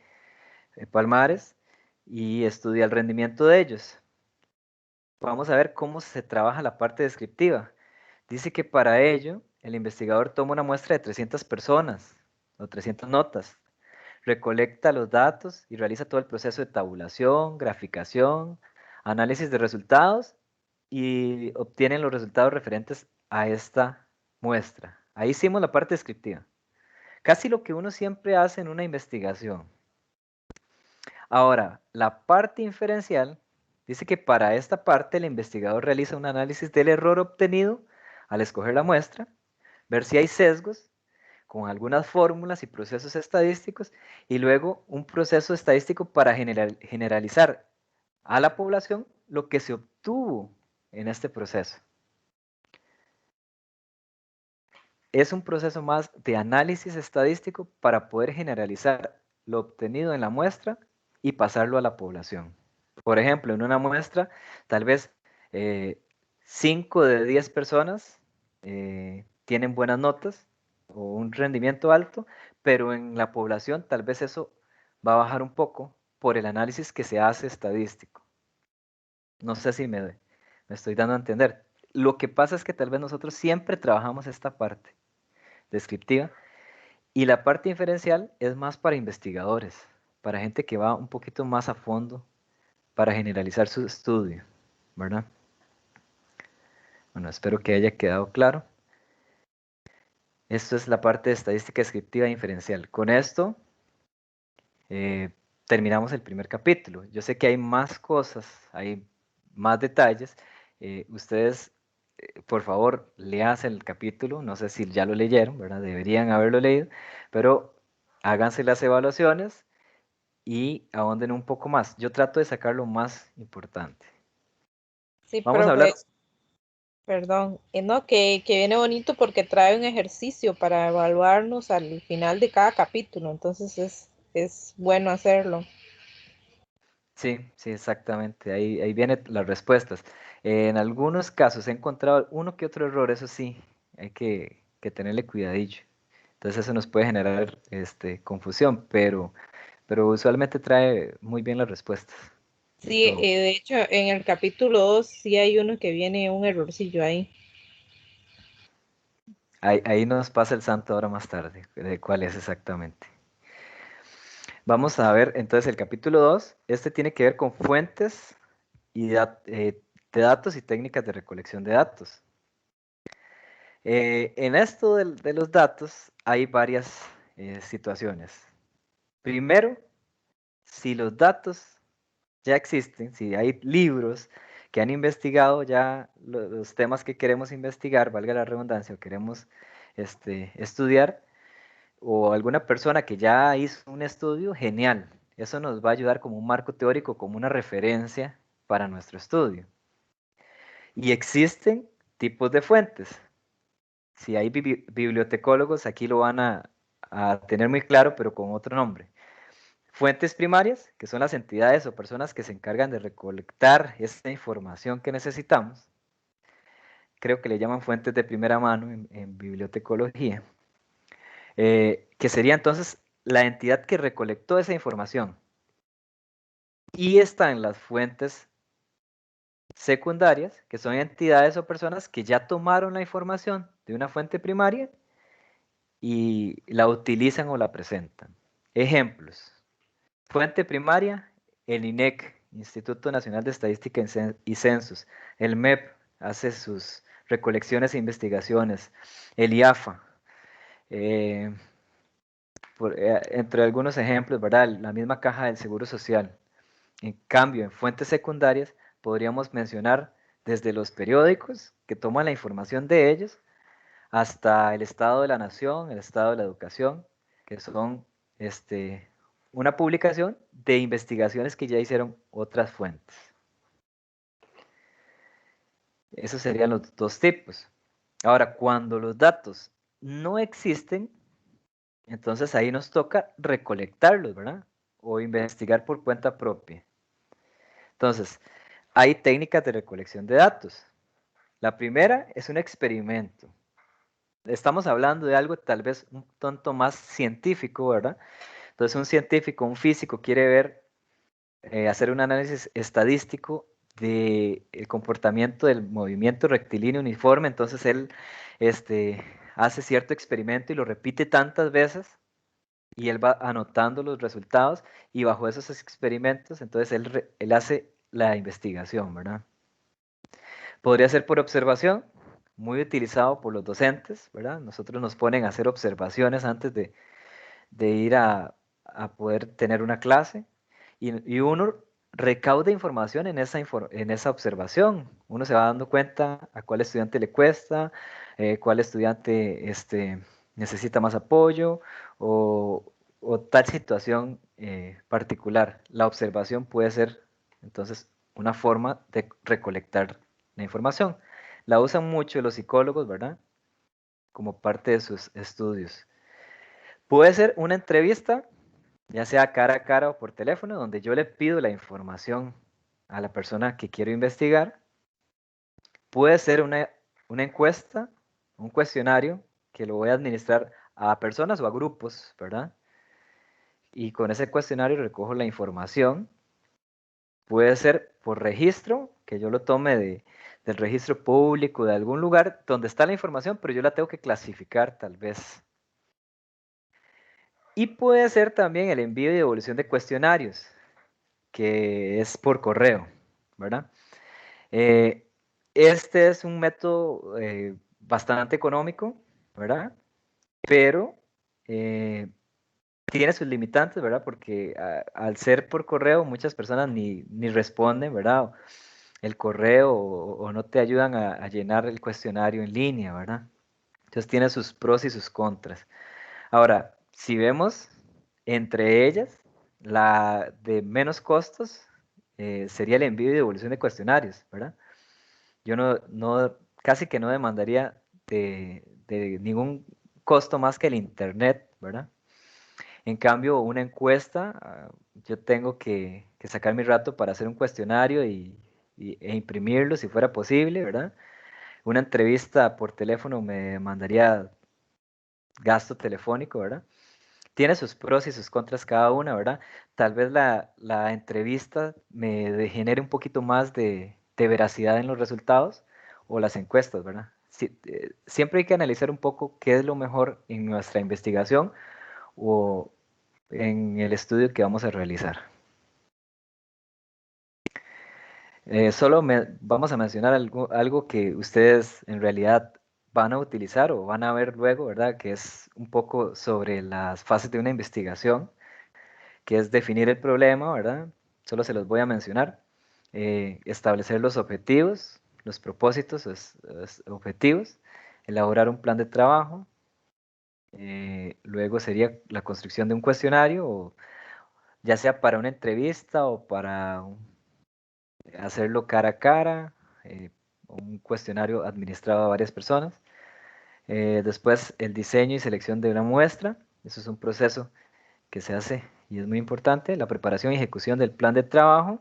Speaker 1: Palmares y estudia el rendimiento de ellos. Vamos a ver cómo se trabaja la parte descriptiva. Dice que para ello el investigador toma una muestra de 300 personas o 300 notas, recolecta los datos y realiza todo el proceso de tabulación, graficación, análisis de resultados y obtienen los resultados referentes a esta muestra. Ahí hicimos la parte descriptiva. Casi lo que uno siempre hace en una investigación. Ahora, la parte inferencial dice que para esta parte el investigador realiza un análisis del error obtenido al escoger la muestra, ver si hay sesgos con algunas fórmulas y procesos estadísticos y luego un proceso estadístico para generalizar a la población lo que se obtuvo en este proceso. Es un proceso más de análisis estadístico para poder generalizar lo obtenido en la muestra y pasarlo a la población. Por ejemplo, en una muestra, tal vez 5 de 10 personas tienen buenas notas o un rendimiento alto, pero en la población tal vez eso va a bajar un poco por el análisis que se hace estadístico. No sé si me estoy dando a entender. Lo que pasa es que tal vez nosotros siempre trabajamos esta parte descriptiva y la parte inferencial es más para investigadores, para gente que va un poquito más a fondo para generalizar su estudio, ¿verdad? Bueno, espero que haya quedado claro. Esto es la parte de estadística descriptiva e inferencial. Con esto terminamos el primer capítulo. Yo sé que hay más cosas, hay más detalles. Ustedes, por favor, leas el capítulo. No sé si ya lo leyeron, ¿verdad? Deberían haberlo leído, pero háganse las evaluaciones y ahonden un poco más. Yo trato de sacar lo más importante.
Speaker 3: Sí,
Speaker 1: Vamos a hablar.
Speaker 3: perdón, no, que viene bonito porque trae un ejercicio para evaluarnos al final de cada capítulo, entonces es bueno hacerlo.
Speaker 1: Sí, sí, exactamente. Ahí vienen las respuestas. En algunos casos he encontrado uno que otro error, eso sí, hay que tenerle cuidadillo. Entonces eso nos puede generar confusión, pero usualmente trae muy bien las respuestas de
Speaker 3: Sí,
Speaker 1: todo.
Speaker 3: de hecho en el capítulo 2 sí hay uno que viene un errorcillo ahí.
Speaker 1: Ahí nos pasa el santo ahora más tarde, de cuál es exactamente. Vamos a ver entonces el capítulo 2. Este tiene que ver con fuentes y de datos y técnicas de recolección de datos. En esto de los datos hay varias situaciones. Primero, si los datos ya existen, si hay libros que han investigado ya los temas que queremos investigar, valga la redundancia, o queremos estudiar, o alguna persona que ya hizo un estudio, genial. Eso nos va a ayudar como un marco teórico, como una referencia para nuestro estudio. Y existen tipos de fuentes. Si hay bibliotecólogos, aquí lo van a tener muy claro, pero con otro nombre. Fuentes primarias, que son las entidades o personas que se encargan de recolectar esta información que necesitamos. Creo que le llaman fuentes de primera mano en bibliotecología. Que sería entonces la entidad que recolectó esa información. Y están las fuentes secundarias, que son entidades o personas que ya tomaron la información de una fuente primaria y la utilizan o la presentan. Ejemplos. Fuente primaria, el INEC, Instituto Nacional de Estadística y Censos. El MEP hace sus recolecciones e investigaciones. El IAFA. Entre algunos ejemplos, ¿verdad? La misma caja del Seguro Social. En cambio, en fuentes secundarias podríamos mencionar desde los periódicos que toman la información de ellos hasta el Estado de la Nación, el Estado de la Educación, que son una publicación de investigaciones que ya hicieron otras fuentes. Esos serían los dos tipos. Ahora, cuando los datos no existen, Entonces ahí nos toca recolectarlos, ¿verdad? O investigar por cuenta propia. Entonces, hay técnicas de recolección de datos. La primera es un experimento. Estamos hablando de algo tal vez un tanto más científico, ¿verdad? Entonces un científico, un físico quiere ver, hacer un análisis estadístico del comportamiento del movimiento rectilíneo uniforme. Entonces él hace cierto experimento y lo repite tantas veces y él va anotando los resultados y bajo esos experimentos, entonces él hace la investigación, ¿verdad? Podría ser por observación, muy utilizado por los docentes, ¿verdad? Nosotros nos ponen a hacer observaciones antes de ir a poder tener una clase y uno recauda información en esa observación. Uno se va dando cuenta a cuál estudiante le cuesta, cuál estudiante necesita más apoyo o tal situación particular. La observación puede ser entonces una forma de recolectar la información. La usan mucho los psicólogos, ¿verdad? Como parte de sus estudios. Puede ser una entrevista, ya sea cara a cara o por teléfono, donde yo le pido la información a la persona que quiero investigar. Puede ser una encuesta, un cuestionario que lo voy a administrar a personas o a grupos, ¿verdad? Y con ese cuestionario recojo la información. Puede ser por registro, que yo lo tome del registro público de algún lugar donde está la información, pero yo la tengo que clasificar tal vez. Y puede ser también el envío y devolución de cuestionarios, que es por correo, ¿verdad? Este es un método bastante económico, ¿verdad? Pero tiene sus limitantes, ¿verdad? Porque al ser por correo, muchas personas ni responden, ¿verdad? El correo o no te ayudan a llenar el cuestionario en línea, ¿verdad? Entonces tiene sus pros y sus contras. Ahora, si vemos entre ellas, la de menos costos sería el envío y devolución de cuestionarios, ¿verdad? Yo casi que no demandaría de ningún costo más que el internet, ¿verdad? En cambio, una encuesta, yo tengo que sacar mi rato para hacer un cuestionario e imprimirlo si fuera posible, ¿verdad? Una entrevista por teléfono me demandaría gasto telefónico, ¿verdad? Tiene sus pros y sus contras cada una, ¿verdad? Tal vez la entrevista me genere un poquito más de veracidad en los resultados o las encuestas, ¿verdad? Siempre hay que analizar un poco qué es lo mejor en nuestra investigación o en el estudio que vamos a realizar. Vamos a mencionar algo que ustedes en realidad van a utilizar o van a ver luego, ¿verdad? Que es un poco sobre las fases de una investigación, que es definir el problema, ¿verdad? Solo se los voy a mencionar. Establecer los objetivos, los propósitos, objetivos, elaborar un plan de trabajo, luego sería la construcción de un cuestionario, ya sea para una entrevista o para hacerlo cara a cara, un cuestionario administrado a varias personas. Después el diseño y selección de una muestra, eso es un proceso que se hace y es muy importante. La preparación y ejecución del plan de trabajo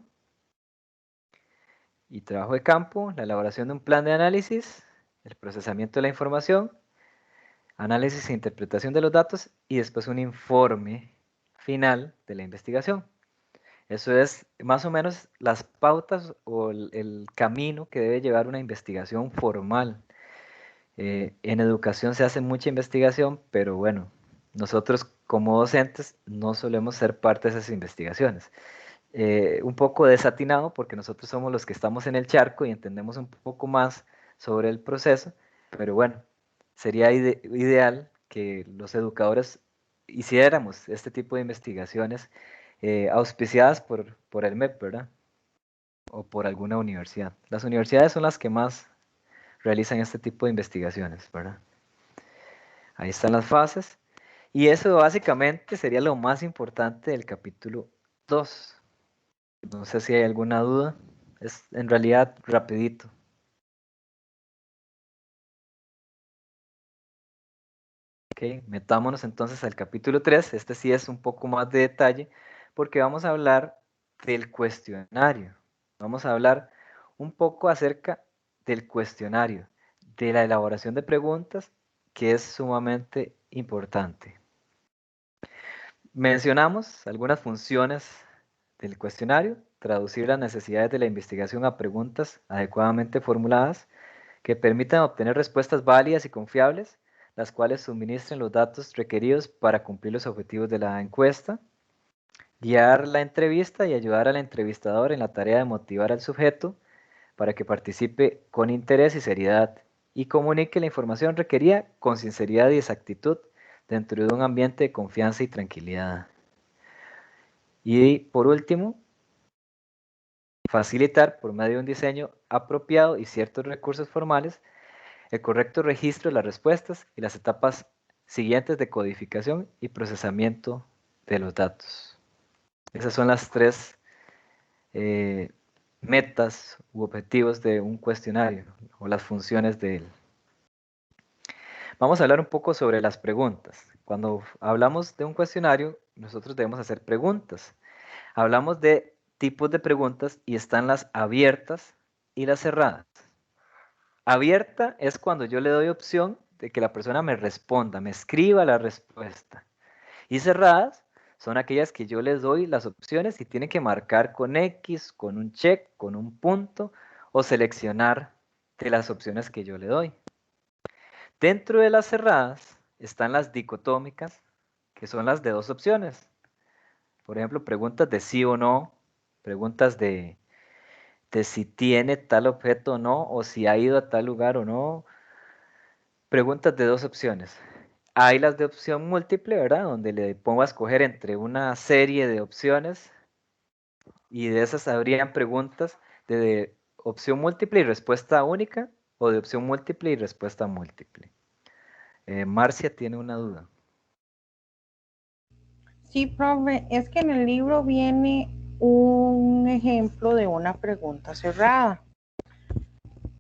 Speaker 1: y trabajo de campo, la elaboración de un plan de análisis, el procesamiento de la información, análisis e interpretación de los datos y después un informe final de la investigación. Eso es más o menos las pautas o el camino que debe llevar una investigación formal. En educación se hace mucha investigación, pero bueno, nosotros como docentes no solemos ser parte de esas investigaciones. Un poco desatinado porque nosotros somos los que estamos en el charco y entendemos un poco más sobre el proceso, pero bueno, sería ideal que los educadores hiciéramos este tipo de investigaciones auspiciadas por el MEP, ¿verdad? O por alguna universidad. Las universidades son las que más realizan este tipo de investigaciones, ¿verdad? Ahí están las fases. Y eso básicamente sería lo más importante del capítulo 2. No sé si hay alguna duda. Es en realidad rapidito. Ok, Ok, metámonos entonces al capítulo 3. Este sí es un poco más de detalle porque vamos a hablar del cuestionario. Vamos a hablar un poco acerca del cuestionario, de la elaboración de preguntas, que es sumamente importante. Mencionamos algunas funciones del cuestionario: traducir las necesidades de la investigación a preguntas adecuadamente formuladas que permitan obtener respuestas válidas y confiables, las cuales suministren los datos requeridos para cumplir los objetivos de la encuesta, guiar la entrevista y ayudar al entrevistador en la tarea de motivar al sujeto para que participe con interés y seriedad y comunique la información requerida con sinceridad y exactitud dentro de un ambiente de confianza y tranquilidad. Y por último, facilitar por medio de un diseño apropiado y ciertos recursos formales el correcto registro de las respuestas y las etapas siguientes de codificación y procesamiento de los datos. Esas son las tres metas u objetivos de un cuestionario o las funciones de él. Vamos a hablar un poco sobre las preguntas. Cuando hablamos de un cuestionario, nosotros debemos hacer preguntas. Hablamos de tipos de preguntas y están las abiertas y las cerradas. Abierta es cuando yo le doy opción de que la persona me responda, me escriba la respuesta. Y cerradas son aquellas que yo les doy las opciones y tienen que marcar con X, con un check, con un punto o seleccionar de las opciones que yo le doy. Dentro de las cerradas están las dicotómicas, que son las de dos opciones. Por ejemplo, preguntas de sí o no, preguntas de si tiene tal objeto o no, o si ha ido a tal lugar o no. Preguntas de dos opciones. Hay las de opción múltiple, ¿verdad? Donde le pongo a escoger entre una serie de opciones y de esas habrían preguntas de opción múltiple y respuesta única o de opción múltiple y respuesta múltiple. Marcia tiene una duda.
Speaker 2: Sí, profe, es que en el libro viene un ejemplo de una pregunta cerrada,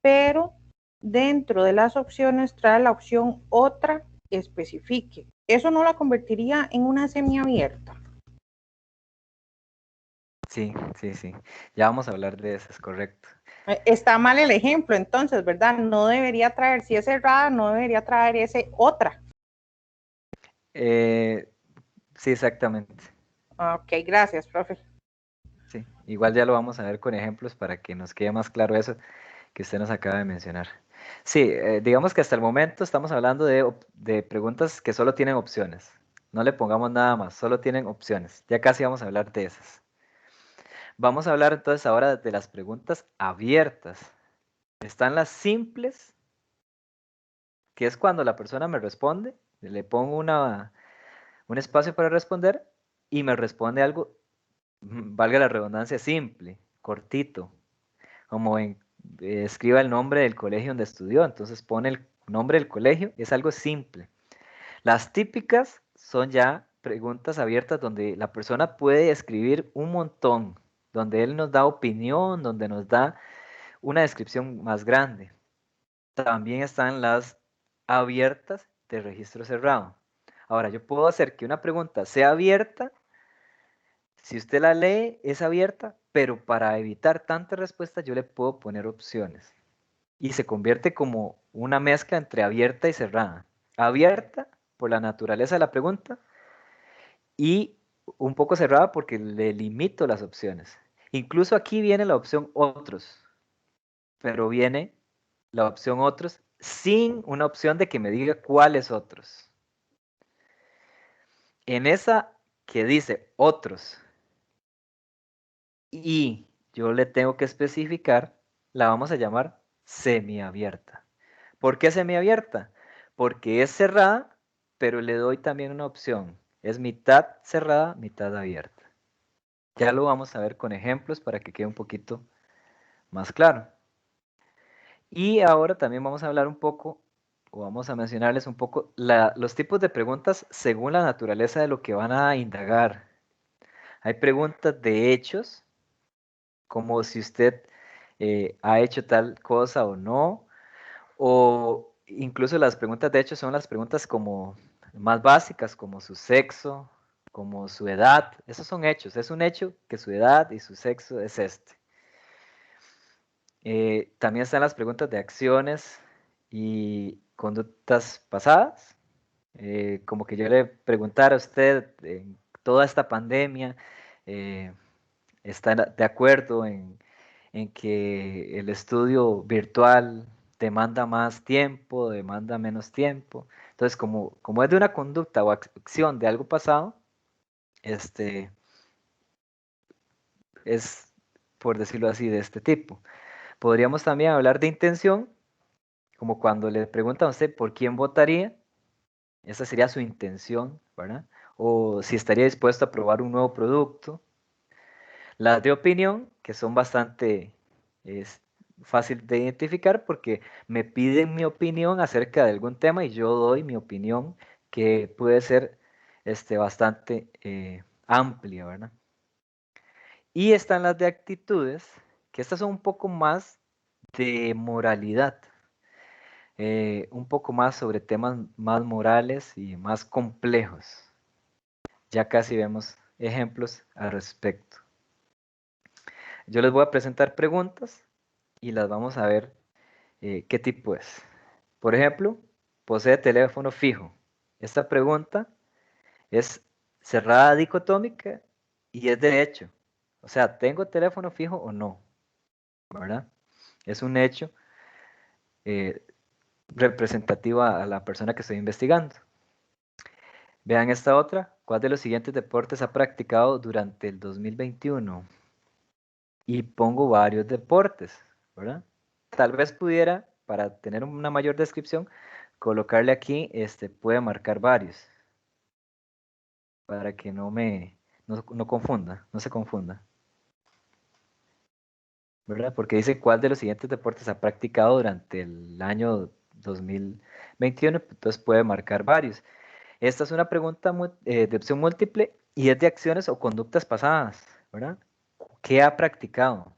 Speaker 2: pero dentro de las opciones trae la opción otra especifique. ¿Eso no la convertiría en una semiabierta?
Speaker 1: Sí, sí, sí. Ya vamos a hablar de eso, es correcto.
Speaker 2: Está mal el ejemplo, entonces, ¿verdad? No debería traer, si es cerrada, no debería traer ese otra.
Speaker 1: Sí, exactamente.
Speaker 2: Ok, gracias, profe.
Speaker 1: Sí, igual ya lo vamos a ver con ejemplos para que nos quede más claro eso que usted nos acaba de mencionar. Sí, digamos que hasta el momento estamos hablando de preguntas que solo tienen opciones. No le pongamos nada más, solo tienen opciones. Ya casi vamos a hablar de esas. Vamos a hablar entonces ahora de las preguntas abiertas. Están las simples, que es cuando la persona me responde, le pongo un espacio para responder y me responde algo, valga la redundancia, simple, cortito, como escriba el nombre del colegio donde estudió, entonces pone el nombre del colegio, es algo simple. Las típicas son ya preguntas abiertas donde la persona puede escribir un montón, donde él nos da opinión, donde nos da una descripción más grande. También están las abiertas de registro cerrado. Ahora, yo puedo hacer que una pregunta sea abierta. Si usted la lee, es abierta, pero para evitar tanta respuesta yo le puedo poner opciones. Y se convierte como una mezcla entre abierta y cerrada. Abierta por la naturaleza de la pregunta y un poco cerrada porque le limito las opciones. Incluso aquí viene la opción otros, pero viene la opción otros sin una opción de que me diga cuáles otros. En esa que dice otros y yo le tengo que especificar, la vamos a llamar semiabierta. ¿Por qué semiabierta? Porque es cerrada, pero le doy también una opción. Es mitad cerrada, mitad abierta. Ya lo vamos a ver con ejemplos para que quede un poquito más claro. Y ahora también vamos a hablar un poco, o vamos a mencionarles un poco, los tipos de preguntas según la naturaleza de lo que van a indagar. Hay preguntas de hechos, como si usted ha hecho tal cosa o no, o incluso las preguntas de hechos son las preguntas como más básicas como su sexo, como su edad. Esos son hechos. Es un hecho que su edad y su sexo es este. También están las preguntas de acciones y conductas pasadas. Como que yo le preguntara a usted en toda esta pandemia, ¿está de acuerdo en que el estudio virtual demanda más tiempo, demanda menos tiempo? Entonces, como es de una conducta o acción de algo pasado, es, por decirlo así, de este tipo. Podríamos también hablar de intención, como cuando le preguntan a usted por quién votaría, esa sería su intención, ¿verdad? O si estaría dispuesto a probar un nuevo producto. Las de opinión, que son bastante fácil de identificar porque me piden mi opinión acerca de algún tema y yo doy mi opinión que puede ser bastante amplia, ¿verdad? Y están las de actitudes, que estas son un poco más de moralidad, un poco más sobre temas más morales y más complejos. Ya casi vemos ejemplos al respecto. Yo les voy a presentar preguntas y las vamos a ver qué tipo es. Por ejemplo, posee teléfono fijo. Esta pregunta es cerrada dicotómica y es de hecho. O sea, ¿tengo teléfono fijo o no? ¿Verdad? Es un hecho representativo a la persona que estoy investigando. Vean esta otra. ¿Cuál de los siguientes deportes ha practicado durante el 2021? Y pongo varios deportes, ¿verdad? Tal vez pudiera, para tener una mayor descripción, colocarle aquí, puede marcar varios, para que no confunda, no se confunda, ¿verdad? Porque dice cuál de los siguientes deportes ha practicado durante el año 2021, entonces puede marcar varios. Esta es una pregunta de opción múltiple y es de acciones o conductas pasadas, ¿verdad? ¿Qué ha practicado?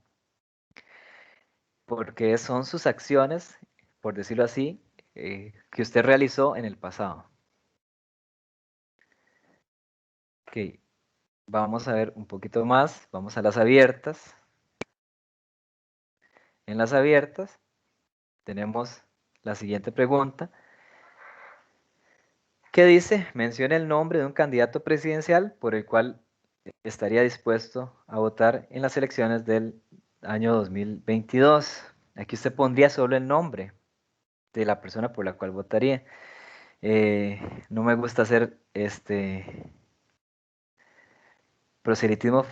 Speaker 1: Porque son sus acciones, por decirlo así, que usted realizó en el pasado. Ok, vamos a ver un poquito más, vamos a las abiertas. En las abiertas tenemos la siguiente pregunta, que dice, menciona el nombre de un candidato presidencial por el cual estaría dispuesto a votar en las elecciones del año 2022. Aquí usted pondría solo el nombre de la persona por la cual votaría. No me gusta hacer proselitismo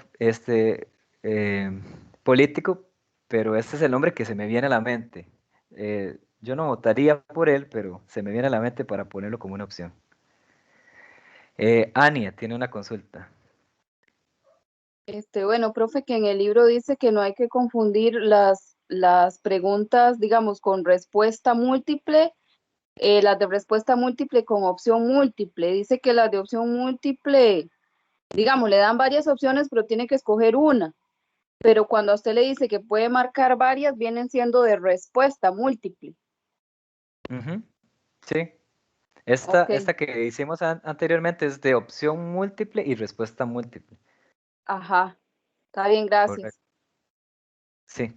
Speaker 1: eh, político, pero este es el nombre que se me viene a la mente. Yo no votaría por él, pero se me viene a la mente para ponerlo como una opción. Ania tiene una consulta.
Speaker 7: Bueno, profe, que en el libro dice que no hay que confundir las preguntas, digamos, con respuesta múltiple, las de respuesta múltiple con opción múltiple. Dice que las de opción múltiple, digamos, le dan varias opciones, pero tiene que escoger una. Pero cuando a usted le dice que puede marcar varias, vienen siendo de respuesta múltiple.
Speaker 1: Sí. Esta
Speaker 7: Ok.
Speaker 1: que hicimos anteriormente es de opción múltiple y respuesta múltiple.
Speaker 7: Ajá. Está bien, gracias.
Speaker 1: Correcto. Sí,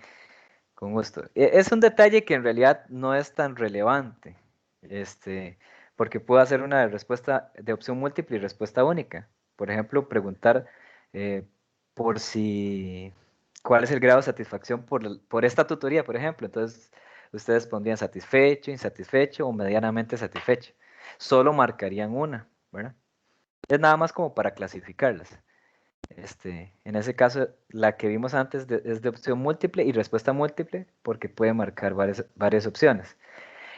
Speaker 1: con gusto. Es un detalle que en realidad no es tan relevante, porque puedo hacer una respuesta de opción múltiple y respuesta única. Por ejemplo, preguntar eh, por si, cuál es el grado de satisfacción por esta tutoría, por ejemplo. Entonces, ustedes pondrían satisfecho, insatisfecho o medianamente satisfecho. Solo marcarían una, ¿verdad? Es nada más como para clasificarlas. En ese caso, la que vimos antes es de opción múltiple y respuesta múltiple porque puede marcar varias opciones.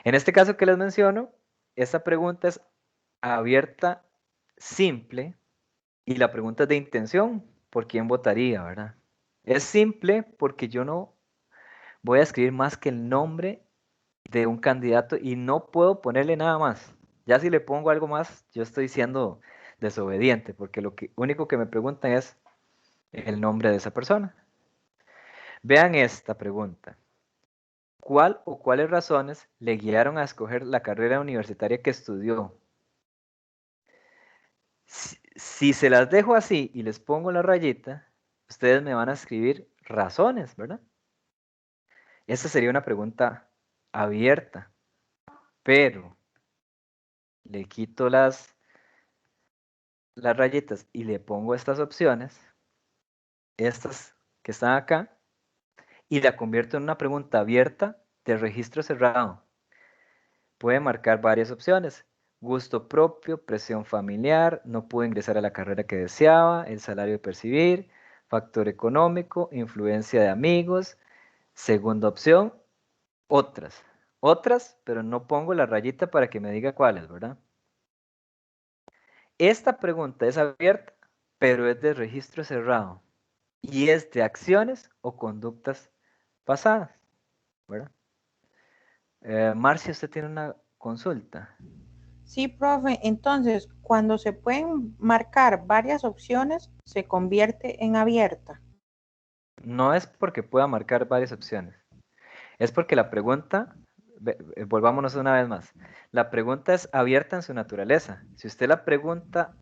Speaker 1: En este caso que les menciono, esta pregunta es abierta, simple, y la pregunta es de intención, ¿por quién votaría, verdad? Es simple porque yo no voy a escribir más que el nombre de un candidato y no puedo ponerle nada más. Ya si le pongo algo más, yo estoy siendo desobediente porque lo único que me preguntan es el nombre de esa persona. Vean esta pregunta. ¿Cuál o cuáles razones le guiaron a escoger la carrera universitaria que estudió? Si se las dejo así y les pongo la rayita, ustedes me van a escribir razones, ¿verdad? Esa sería una pregunta abierta, pero le quito las rayitas y le pongo estas opciones, estas que están acá, y la convierto en una pregunta abierta de registro cerrado. Puede marcar varias opciones: gusto propio, presión familiar, no pudo ingresar a la carrera que deseaba, el salario de percibir, factor económico, influencia de amigos. Segunda opción, otras. Otras, pero no pongo la rayita para que me diga cuáles, ¿verdad? Esta pregunta es abierta, pero es de registro cerrado y es de acciones o conductas pasadas, ¿verdad? Marcia, usted tiene una consulta.
Speaker 2: Sí, profe. Entonces, cuando se pueden marcar varias opciones, se convierte en abierta.
Speaker 1: No es porque pueda marcar varias opciones, es porque la pregunta, volvámonos una vez más, la pregunta es abierta en su naturaleza. Si usted la pregunta,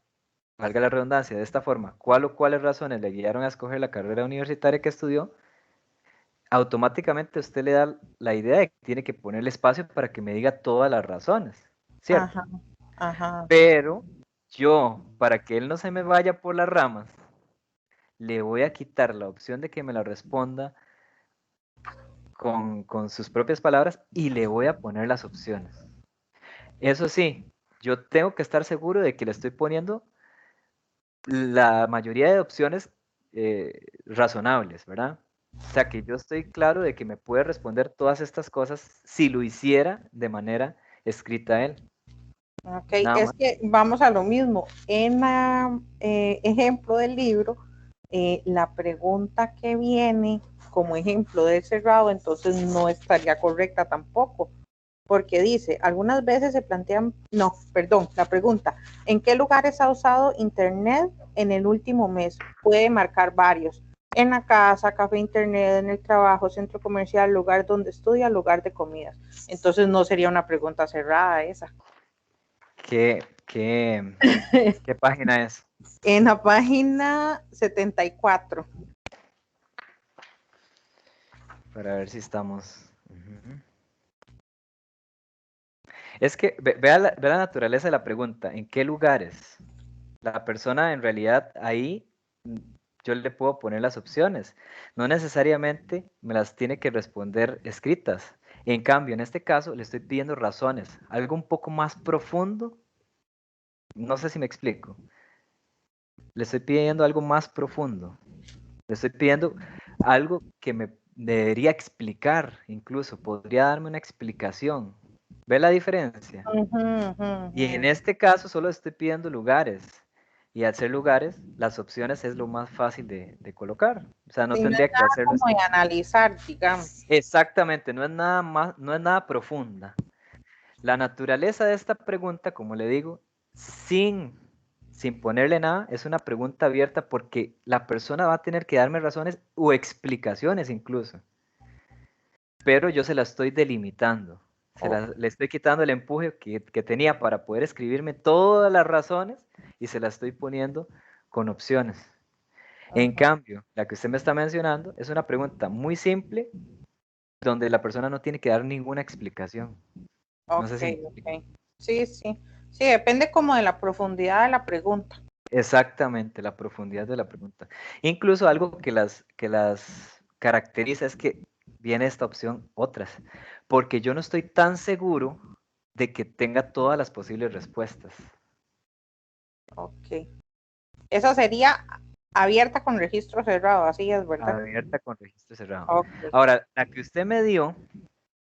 Speaker 1: valga la redundancia, de esta forma, ¿cuál o cuáles razones le guiaron a escoger la carrera universitaria que estudió?, automáticamente usted le da la idea de que tiene que ponerle espacio para que me diga todas las razones, ¿cierto?
Speaker 2: Ajá, ajá.
Speaker 1: Pero yo, para que él no se me vaya por las ramas, le voy a quitar la opción de que me la responda con sus propias palabras y le voy a poner las opciones. Eso sí, yo tengo que estar seguro de que le estoy poniendo la mayoría de opciones razonables, ¿verdad? O sea, que yo estoy claro de que me puede responder todas estas cosas si lo hiciera de manera escrita él.
Speaker 2: Ok,
Speaker 1: Nada
Speaker 2: es
Speaker 1: más.
Speaker 2: que vamos a lo mismo. En la ejemplo del libro, la pregunta que viene como ejemplo de cerrado, entonces no estaría correcta tampoco, porque dice, algunas veces se plantean, no, perdón, la pregunta, ¿en qué lugares ha usado Internet en el último mes? Puede marcar varios. En la casa, café, Internet, en el trabajo, centro comercial, lugar donde estudia, lugar de comidas. Entonces no sería una pregunta cerrada esa.
Speaker 1: ¿Qué página es?
Speaker 2: En la página 74.
Speaker 1: Para ver si estamos. Es que vea la naturaleza de la pregunta. ¿En qué lugares? La persona en realidad ahí yo le puedo poner las opciones. No necesariamente me las tiene que responder escritas. En cambio, en este caso le estoy pidiendo razones, algo un poco más profundo. No sé si me explico. Le estoy pidiendo algo más profundo. Le estoy pidiendo algo que me debería explicar, incluso podría darme una explicación. ¿Ve la diferencia? Y en este caso solo estoy pidiendo lugares. Y al ser lugares, las opciones es lo más fácil de colocar. O sea, no
Speaker 2: Sí, no es
Speaker 1: tendría que
Speaker 2: nada
Speaker 1: hacerlo
Speaker 2: como de
Speaker 1: escrito.
Speaker 2: analizar, digamos.
Speaker 1: Exactamente, no es nada más, no es nada profunda. La naturaleza de esta pregunta, como le digo, sin ponerle nada, es una pregunta abierta porque la persona va a tener que darme razones o explicaciones incluso. Pero yo se la estoy delimitando. Le estoy quitando el empuje que tenía para poder escribirme todas las razones y se la estoy poniendo con opciones. En cambio, la que usted me está mencionando es una pregunta muy simple donde la persona no tiene que dar ninguna explicación. No sé
Speaker 2: Ok,
Speaker 1: si me explico.
Speaker 2: ok. Sí, sí. Sí, depende como de la profundidad de la pregunta.
Speaker 1: Exactamente, la profundidad de la pregunta. Incluso algo que las caracteriza es que viene esta opción otras, porque yo no estoy tan seguro de que tenga todas las posibles respuestas.
Speaker 2: Ok. Esa sería abierta con registro cerrado, así es, ¿verdad?
Speaker 1: Abierta con registro cerrado.
Speaker 2: Ok.
Speaker 1: Ahora, la que usted me dio,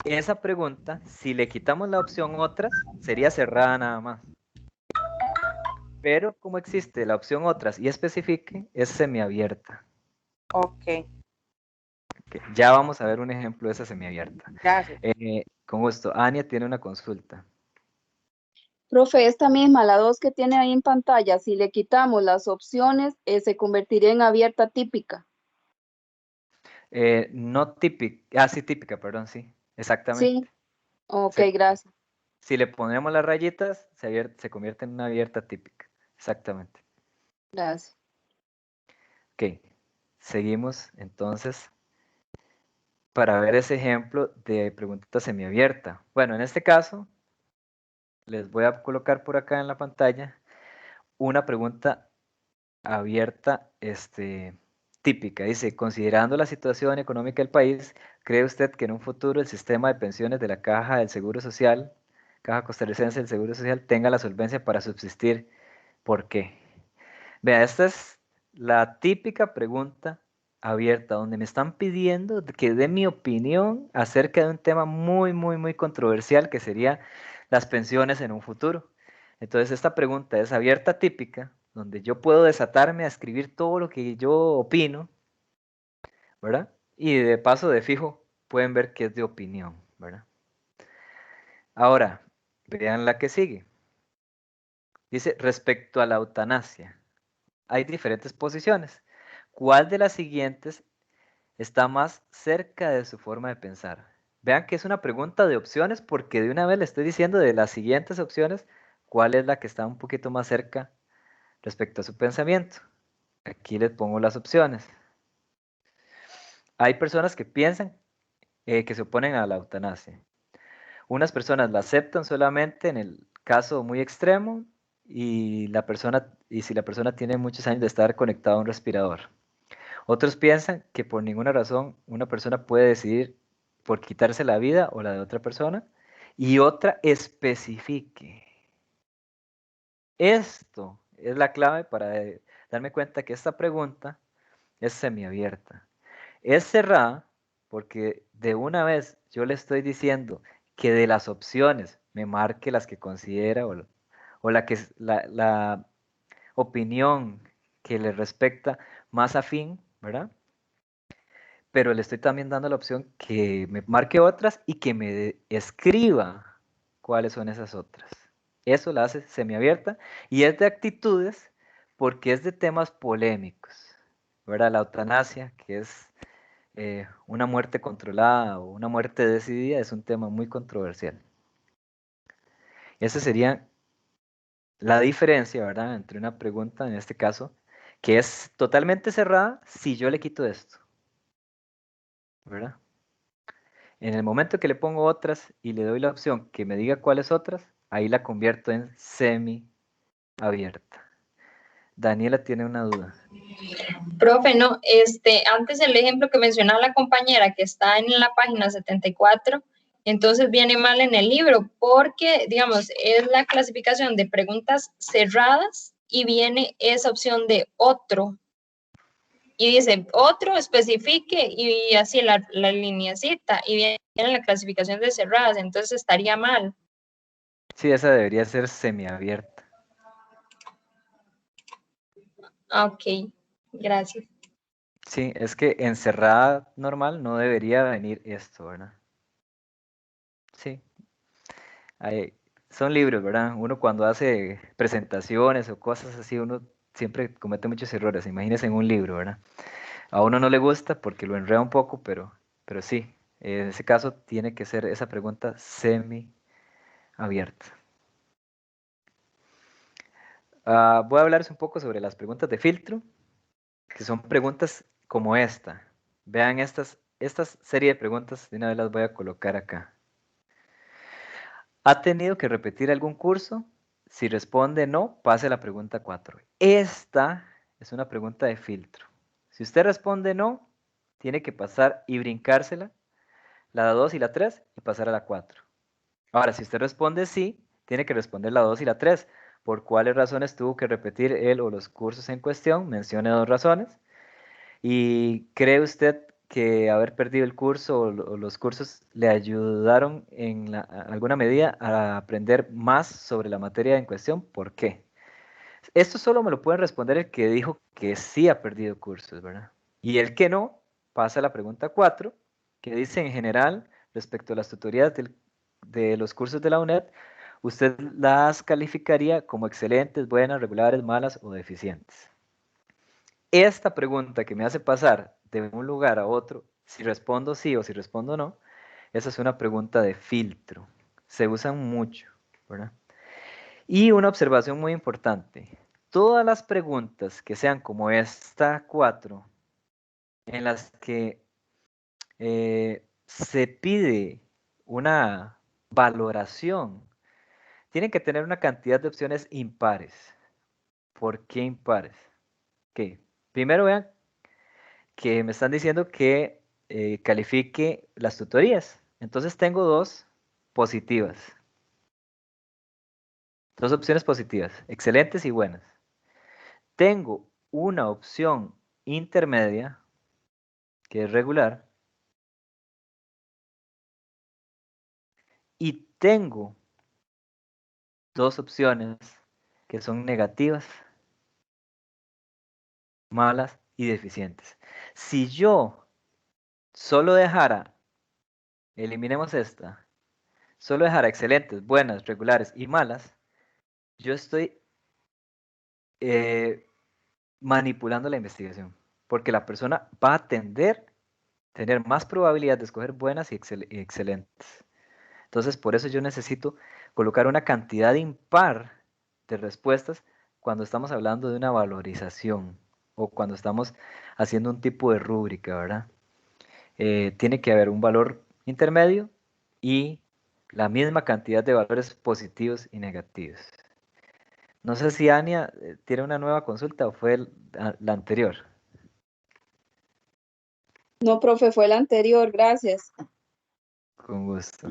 Speaker 1: esa pregunta, si le quitamos la opción otras, sería cerrada nada más. Pero como existe la opción otras y especifique, es semiabierta.
Speaker 2: Ok.
Speaker 1: Okay. Ya vamos a ver un ejemplo de esa semiabierta.
Speaker 2: Gracias.
Speaker 1: Con gusto. Ania tiene una consulta.
Speaker 7: Profe, esta misma, la 2 que tiene ahí en pantalla, si le quitamos las opciones, se convertiría en abierta típica.
Speaker 1: No típica, sí, típica, perdón, sí, exactamente.
Speaker 7: Sí, ok,
Speaker 1: Se-
Speaker 7: gracias.
Speaker 1: si le ponemos las rayitas, se convierte en una abierta típica. exactamente.
Speaker 7: Gracias.
Speaker 1: Ok, seguimos entonces para ver ese ejemplo de pregunta semiabierta. Bueno, en este caso, les voy a colocar por acá en la pantalla una pregunta abierta típica. Dice, considerando la situación económica del país, ¿cree usted que en un futuro el sistema de pensiones de la Caja del Seguro Social, Caja Costarricense del Seguro Social, tenga la solvencia para subsistir? ¿Por qué? Vea, esta es la típica pregunta abierta, donde me están pidiendo que dé mi opinión acerca de un tema muy, muy, muy controversial, que sería las pensiones en un futuro. Entonces, esta pregunta es abierta típica, donde yo puedo desatarme a escribir todo lo que yo opino, ¿verdad? Y de paso, de fijo, pueden ver que es de opinión, ¿verdad? Ahora, vean la que sigue. Dice, respecto a la eutanasia, hay diferentes posiciones. ¿Cuál de las siguientes está más cerca de su forma de pensar? Vean que es una pregunta de opciones porque de una vez le estoy diciendo de las siguientes opciones, ¿cuál es la que está un poquito más cerca respecto a su pensamiento? Aquí les pongo las opciones. Hay personas que piensan que se oponen a la eutanasia. Unas personas la aceptan solamente en el caso muy extremo y si la persona tiene muchos años de estar conectada a un respirador. Otros piensan que por ninguna razón una persona puede decidir por quitarse la vida o la de otra persona, y otra especifique. Esto es la clave para darme cuenta que esta pregunta es semiabierta. Es cerrada porque de una vez yo le estoy diciendo que de las opciones me marque las que considera o la opinión que le respecta más afín, ¿verdad? Pero le estoy también dando la opción que me marque otras y que me escriba cuáles son esas otras. Eso la hace semiabierta y es de actitudes porque es de temas polémicos, ¿verdad? La eutanasia, que es una muerte controlada o una muerte decidida, es un tema muy controversial. Esa sería la diferencia, ¿verdad? Entre una pregunta, en este caso, que es totalmente cerrada si yo le quito esto, ¿verdad? En el momento que le pongo otras y le doy la opción que me diga cuáles otras, ahí la convierto en semi abierta. Daniela tiene una duda.
Speaker 5: Profe, no, antes el ejemplo que mencionaba la compañera que está en la página 74, entonces viene mal en el libro porque, digamos, es la clasificación de preguntas cerradas y viene esa opción de otro. Y dice, otro, especifique, y así la lineacita, y viene la clasificación de cerradas, entonces estaría mal.
Speaker 1: Sí, esa debería ser semiabierta.
Speaker 5: Ok, gracias.
Speaker 1: Sí, es que en cerrada normal no debería venir esto, ¿verdad? Sí. Son libros, ¿verdad? Uno cuando hace presentaciones o cosas así, uno siempre comete muchos errores. Imagínense en un libro, ¿verdad? A uno no le gusta porque lo enreda un poco, pero sí, en ese caso tiene que ser esa pregunta semi abierta. Voy a hablarles un poco sobre las preguntas de filtro, que son preguntas como esta. Vean estas serie de preguntas, de una vez las voy a colocar acá. ¿Ha tenido que repetir algún curso? Si responde no, pase a la pregunta 4. Esta es una pregunta de filtro. Si usted responde no, tiene que pasar y brincársela, la 2 y la 3, y pasar a la 4. Ahora, si usted responde sí, tiene que responder la 2 y la 3. ¿Por cuáles razones tuvo que repetir él o los cursos en cuestión? Mencione 2 razones. ¿Y cree usted que haber perdido el curso o los cursos le ayudaron en alguna medida a aprender más sobre la materia en cuestión? ¿Por qué? Esto solo me lo puede responder el que dijo que sí ha perdido cursos, ¿verdad? Y el que no, pasa a la pregunta 4, que dice en general, respecto a las tutorías de los cursos de la UNED, usted las calificaría como excelentes, buenas, regulares, malas o deficientes. Esta pregunta que me hace pasar de un lugar a otro, si respondo sí o si respondo no, esa es una pregunta de filtro. Se usan mucho, ¿verdad? Y una observación muy importante. todas las preguntas que sean como esta 4, en las que se pide una valoración, tienen que tener una cantidad de opciones impares. ¿Por qué impares? Ok, primero vean que me están diciendo que califique las tutorías. Entonces tengo 2 positivas. 2 opciones positivas, excelentes y buenas. Tengo una opción intermedia, que es regular, y tengo 2 opciones que son negativas, malas y deficientes. Si yo solo dejara, eliminemos esta, solo dejara excelentes, buenas, regulares y malas, yo estoy manipulando la investigación, porque la persona va a tener más probabilidad de escoger buenas y excelentes. Entonces, por eso yo necesito colocar una cantidad impar de respuestas cuando estamos hablando de una valorización o cuando estamos haciendo un tipo de rúbrica, ¿verdad? Tiene que haber un valor intermedio y la misma cantidad de valores positivos y negativos. No sé si Ania tiene una nueva consulta o fue la anterior.
Speaker 7: No, profe, fue el anterior, gracias.
Speaker 1: Con gusto.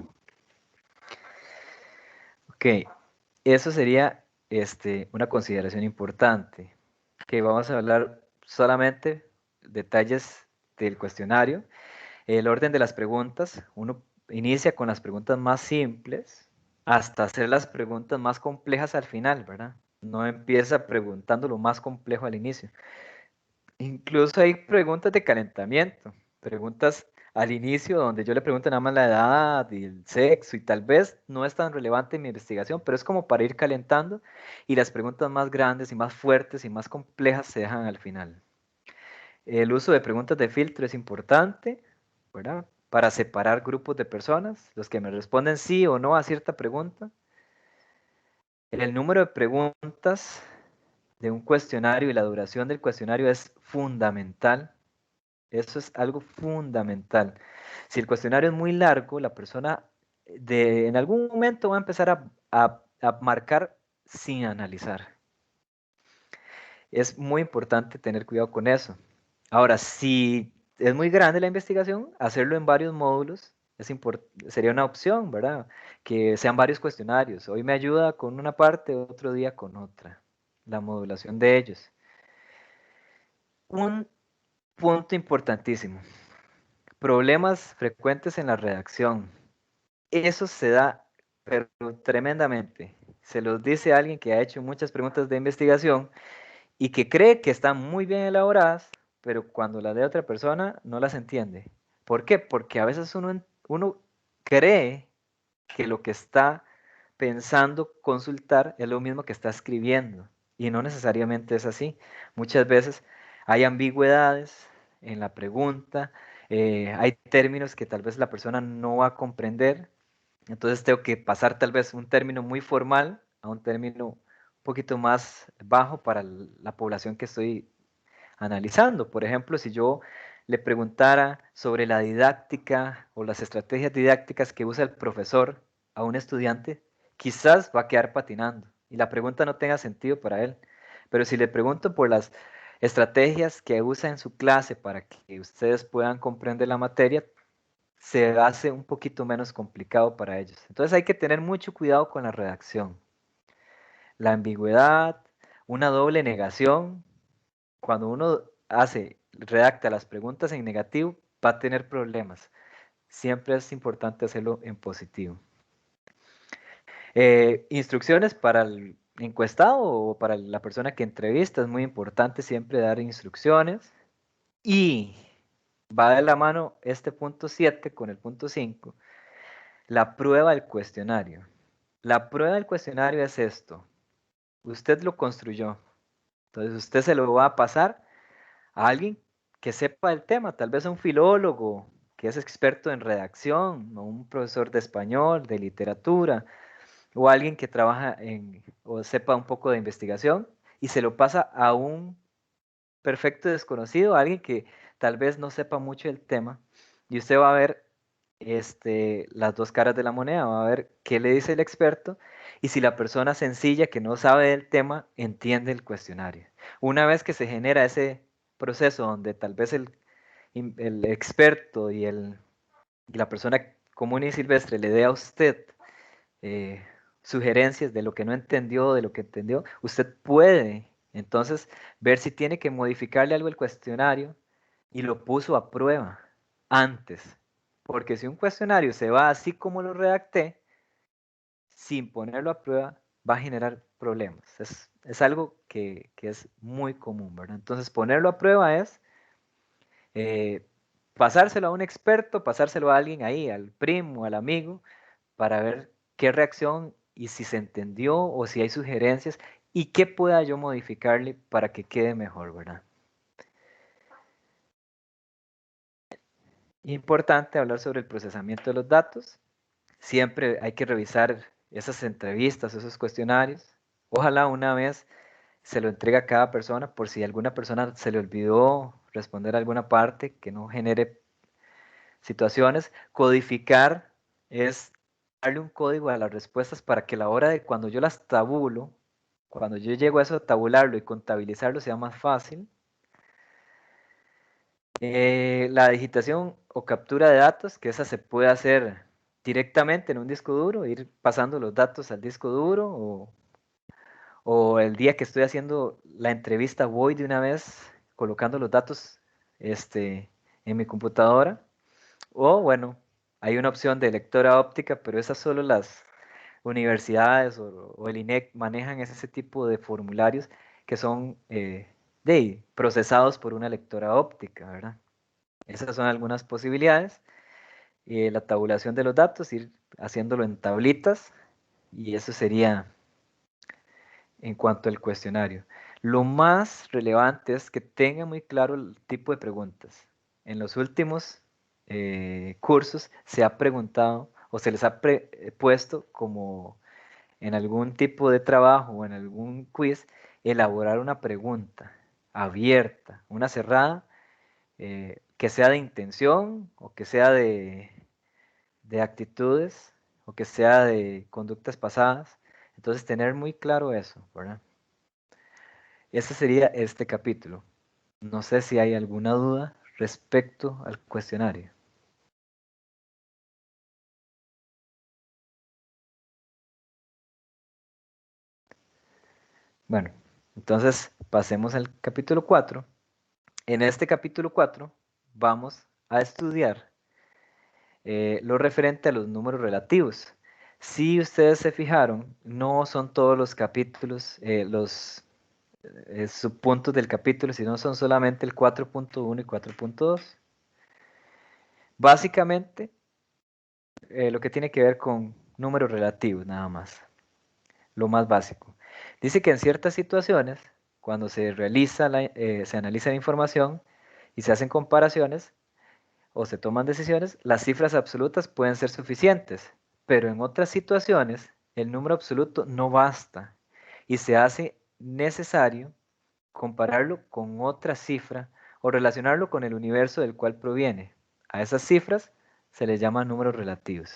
Speaker 1: Ok, eso sería una consideración importante, que vamos a hablar solamente detalles del cuestionario. El orden de las preguntas, uno inicia con las preguntas más simples hasta hacer las preguntas más complejas al final, ¿verdad? No empieza preguntando lo más complejo al inicio. Incluso hay preguntas de calentamiento, preguntas al inicio donde yo le pregunto nada más la edad y el sexo y tal vez no es tan relevante en mi investigación, pero es como para ir calentando y las preguntas más grandes y más fuertes y más complejas se dejan al final. El uso de preguntas de filtro es importante, ¿verdad? Para separar grupos de personas, los que me responden sí o no a cierta pregunta. El número de preguntas de un cuestionario y la duración del cuestionario es fundamental. Eso es algo fundamental. Si el cuestionario es muy largo, la persona en algún momento va a empezar a marcar sin analizar. Es muy importante tener cuidado con eso. Ahora, si es muy grande la investigación, hacerlo en varios módulos sería una opción, ¿verdad? Que sean varios cuestionarios. Hoy me ayuda con una parte, otro día con otra. La modulación de ellos. Un punto importantísimo. Problemas frecuentes en la redacción. Eso se da, pero tremendamente. Se los dice alguien que ha hecho muchas preguntas de investigación y que cree que están muy bien elaboradas, pero cuando las de otra persona no las entiende. ¿Por qué? Porque a veces uno cree que lo que está pensando consultar es lo mismo que está escribiendo y no necesariamente es así. Muchas veces hay ambigüedades en la pregunta, hay términos que tal vez la persona no va a comprender, entonces tengo que pasar tal vez un término muy formal a un término un poquito más bajo para la población que estoy analizando. Por ejemplo, si yo le preguntara sobre la didáctica o las estrategias didácticas que usa el profesor a un estudiante, quizás va a quedar patinando y la pregunta no tenga sentido para él. Pero si le pregunto por las estrategias que usa en su clase para que ustedes puedan comprender la materia, se hace un poquito menos complicado para ellos. Entonces hay que tener mucho cuidado con la redacción. La ambigüedad, una doble negación. Cuando uno redacta las preguntas en negativo, va a tener problemas. Siempre es importante hacerlo en positivo. Instrucciones para el encuestado o para la persona que entrevista. Es muy importante siempre dar instrucciones. Y va de la mano este punto 7 con el punto 5. La prueba del cuestionario. La prueba del cuestionario es esto. Usted lo construyó. Entonces usted se lo va a pasar a alguien que sepa el tema, tal vez a un filólogo que es experto en redacción, o un profesor de español, de literatura, o alguien que trabaja o sepa un poco de investigación, y se lo pasa a un perfecto desconocido, a alguien que tal vez no sepa mucho del tema, y usted va a ver las dos caras de la moneda, va a ver qué le dice el experto y si la persona sencilla que no sabe del tema entiende el cuestionario. Una vez que se genera ese proceso donde tal vez el experto y la persona común y silvestre le dé a usted sugerencias de lo que no entendió, de lo que entendió, usted puede entonces ver si tiene que modificarle algo al cuestionario y lo puso a prueba antes. Porque si un cuestionario se va así como lo redacté, sin ponerlo a prueba, va a generar problemas. Es algo que es muy común, ¿verdad? Entonces, ponerlo a prueba es pasárselo a un experto, pasárselo a alguien ahí, al primo, al amigo, para ver qué reacción y si se entendió o si hay sugerencias y qué pueda yo modificarle para que quede mejor, ¿verdad? Importante hablar sobre el procesamiento de los datos. Siempre hay que revisar esas entrevistas, esos cuestionarios. Ojalá una vez se lo entregue a cada persona por si alguna persona se le olvidó responder alguna parte que no genere situaciones. Codificar es darle un código a las respuestas para que a la hora de cuando yo las tabulo, cuando yo llego a eso, tabularlo y contabilizarlo sea más fácil. La digitación o captura de datos, que esa se puede hacer directamente en un disco duro, ir pasando los datos al disco duro, o el día que estoy haciendo la entrevista voy de una vez colocando los datos en mi computadora. O bueno, hay una opción de lectora óptica, pero esas solo las universidades o el INEC manejan ese tipo de formularios que son procesados por una lectora óptica, ¿verdad? Esas son algunas posibilidades. La tabulación de los datos, ir haciéndolo en tablitas, y eso sería en cuanto al cuestionario. Lo más relevante es que tenga muy claro el tipo de preguntas. En los últimos cursos se ha preguntado o se les ha puesto como en algún tipo de trabajo o en algún quiz, elaborar una pregunta abierta, una cerrada, que sea de intención o que sea de actitudes o que sea de conductas pasadas. Entonces, tener muy claro eso, ¿verdad? Ese sería este capítulo. No sé si hay alguna duda respecto al cuestionario. Bueno, entonces pasemos al capítulo 4. En este capítulo 4 vamos a estudiar lo referente a los números relativos. Si ustedes se fijaron, no son todos los capítulos, los subpuntos del capítulo, sino son solamente el 4.1 y 4.2. Básicamente, lo que tiene que ver con números relativos, nada más. Lo más básico. Dice que en ciertas situaciones, cuando se analiza la información y se hacen comparaciones o se toman decisiones, las cifras absolutas pueden ser suficientes, pero en otras situaciones el número absoluto no basta y se hace necesario compararlo con otra cifra o relacionarlo con el universo del cual proviene. A esas cifras se les llama números relativos.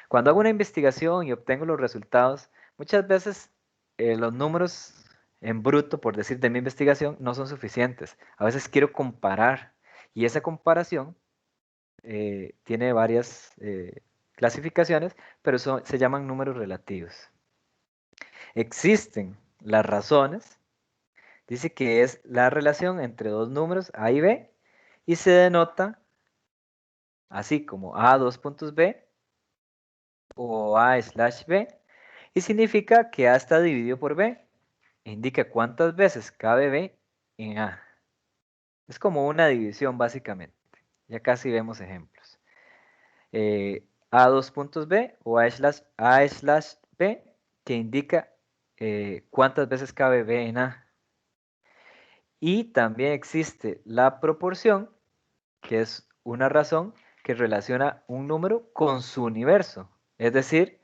Speaker 1: Cuando hago una investigación y obtengo los resultados, muchas veces los números en bruto, por decir, de mi investigación no son suficientes. A veces quiero comparar y esa comparación tiene varias clasificaciones, pero se llaman números relativos. Existen las razones. Dice que es la relación entre dos números A y B y se denota así como A dos puntos B o A/B y significa que A está dividido por B. Indica cuántas veces cabe B en A. Es como una división básicamente. Ya casi vemos ejemplos. A dos puntos B o A/B que indica cuántas veces cabe B en A. Y también existe la proporción, que es una razón que relaciona un número con su universo, es decir,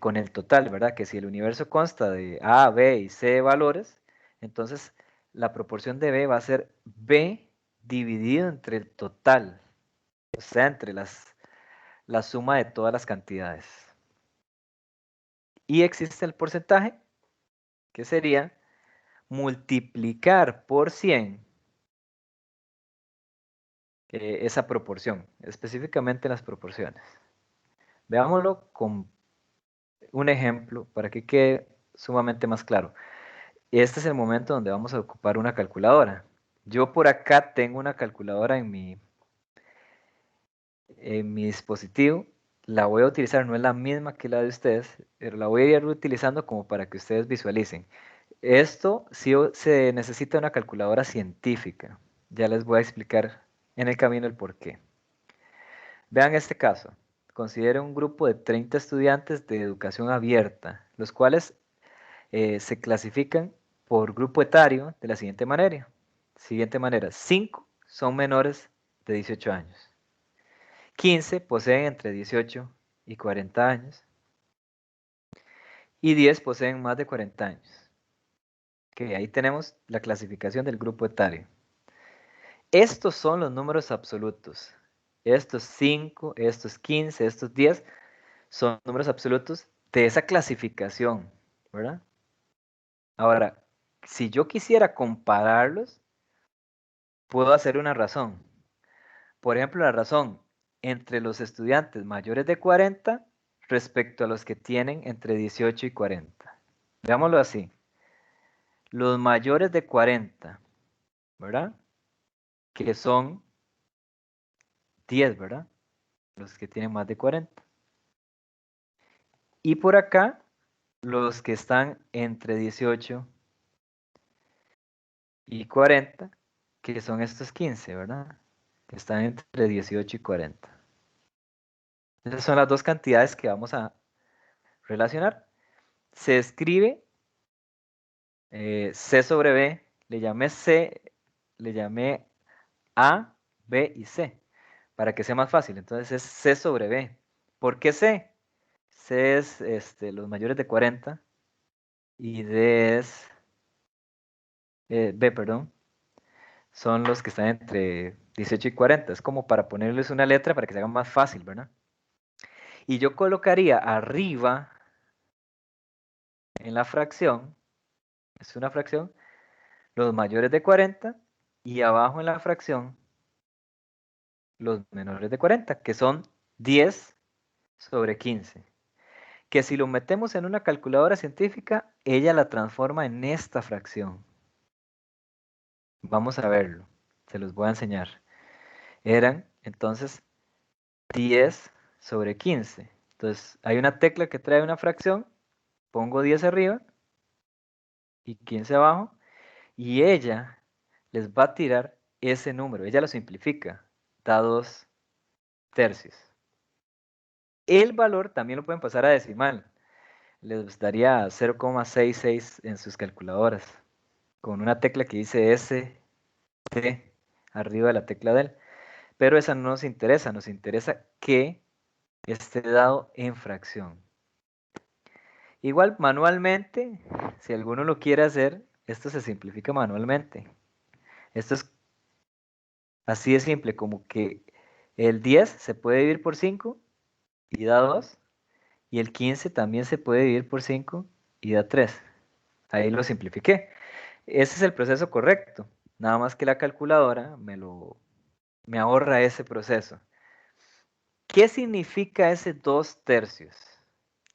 Speaker 1: con el total, ¿verdad? Que si el universo consta de A, B y C valores, Entonces, la proporción de B va a ser B dividido entre el total, o sea, entre la suma de todas las cantidades. Y existe el porcentaje, que sería multiplicar por 100 esa proporción, específicamente las proporciones. Veámoslo con un ejemplo para que quede sumamente más claro. Este es el momento donde vamos a ocupar una calculadora. Yo por acá tengo una calculadora en mi dispositivo. La voy a utilizar, no es la misma que la de ustedes, pero la voy a ir utilizando como para que ustedes visualicen. Esto sí se necesita una calculadora científica. Ya les voy a explicar en el camino el por qué. Vean este caso. Considere un grupo de 30 estudiantes de educación abierta, los cuales se clasifican por grupo etario de la siguiente manera. 5 son menores de 18 años. 15 poseen entre 18 y 40 años. Y 10 poseen más de 40 años. Okay, ahí tenemos la clasificación del grupo etario. Estos son los números absolutos. Estos 5, estos 15, estos 10 son números absolutos de esa clasificación, ¿verdad? Ahora, si yo quisiera compararlos, puedo hacer una razón. Por ejemplo, la razón entre los estudiantes mayores de 40 respecto a los que tienen entre 18 y 40. Veámoslo así. Los mayores de 40, ¿verdad? Que son 10, ¿verdad? Los que tienen más de 40. Y por acá, los que están entre 18 y 40, que son estos 15, ¿verdad? Que están entre 18 y 40. Esas son las dos cantidades que vamos a relacionar. Se escribe C sobre B, le llamé C, le llamé A, B y C, para que sea más fácil. Entonces es C sobre B. ¿Por qué C? C es los mayores de 40 y D es, B, perdón, son los que están entre 18 y 40. Es como para ponerles una letra para que se haga más fácil, ¿verdad? Y yo colocaría arriba en la fracción, es una fracción, los mayores de 40 y abajo en la fracción los menores de 40, que son 10 sobre 15. Que si lo metemos en una calculadora científica, ella la transforma en esta fracción. Vamos a verlo, se los voy a enseñar. Eran entonces 10 sobre 15. Entonces hay una tecla que trae una fracción, pongo 10 arriba y 15 abajo, y ella les va a tirar ese número, ella lo simplifica, da 2 tercios. El valor también lo pueden pasar a decimal, les daría 0,66 en sus calculadoras, con una tecla que dice ST arriba de la tecla del, pero esa no nos interesa que esté dado en fracción. Igual manualmente, si alguno lo quiere hacer, esto se simplifica manualmente. Esto es así de simple, como que el 10 se puede dividir por 5 y da 2, y el 15 también se puede dividir por 5 y da 3. Ahí lo simplifiqué. Ese es el proceso correcto, nada más que la calculadora me ahorra ese proceso. ¿Qué significa ese 2 tercios?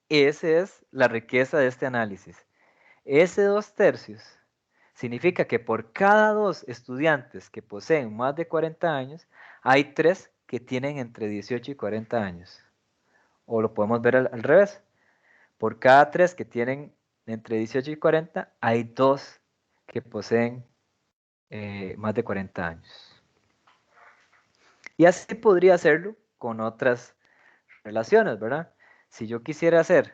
Speaker 1: Esa es la riqueza de este análisis. Ese 2 tercios significa que por cada 2 estudiantes que poseen más de 40 años, hay 3 que tienen entre 18 y 40 años. O lo podemos ver al revés. Por cada 3 que tienen entre 18 y 40, hay 2 que poseen más de 40 años. Y así podría hacerlo con otras relaciones, ¿verdad? Si yo quisiera hacer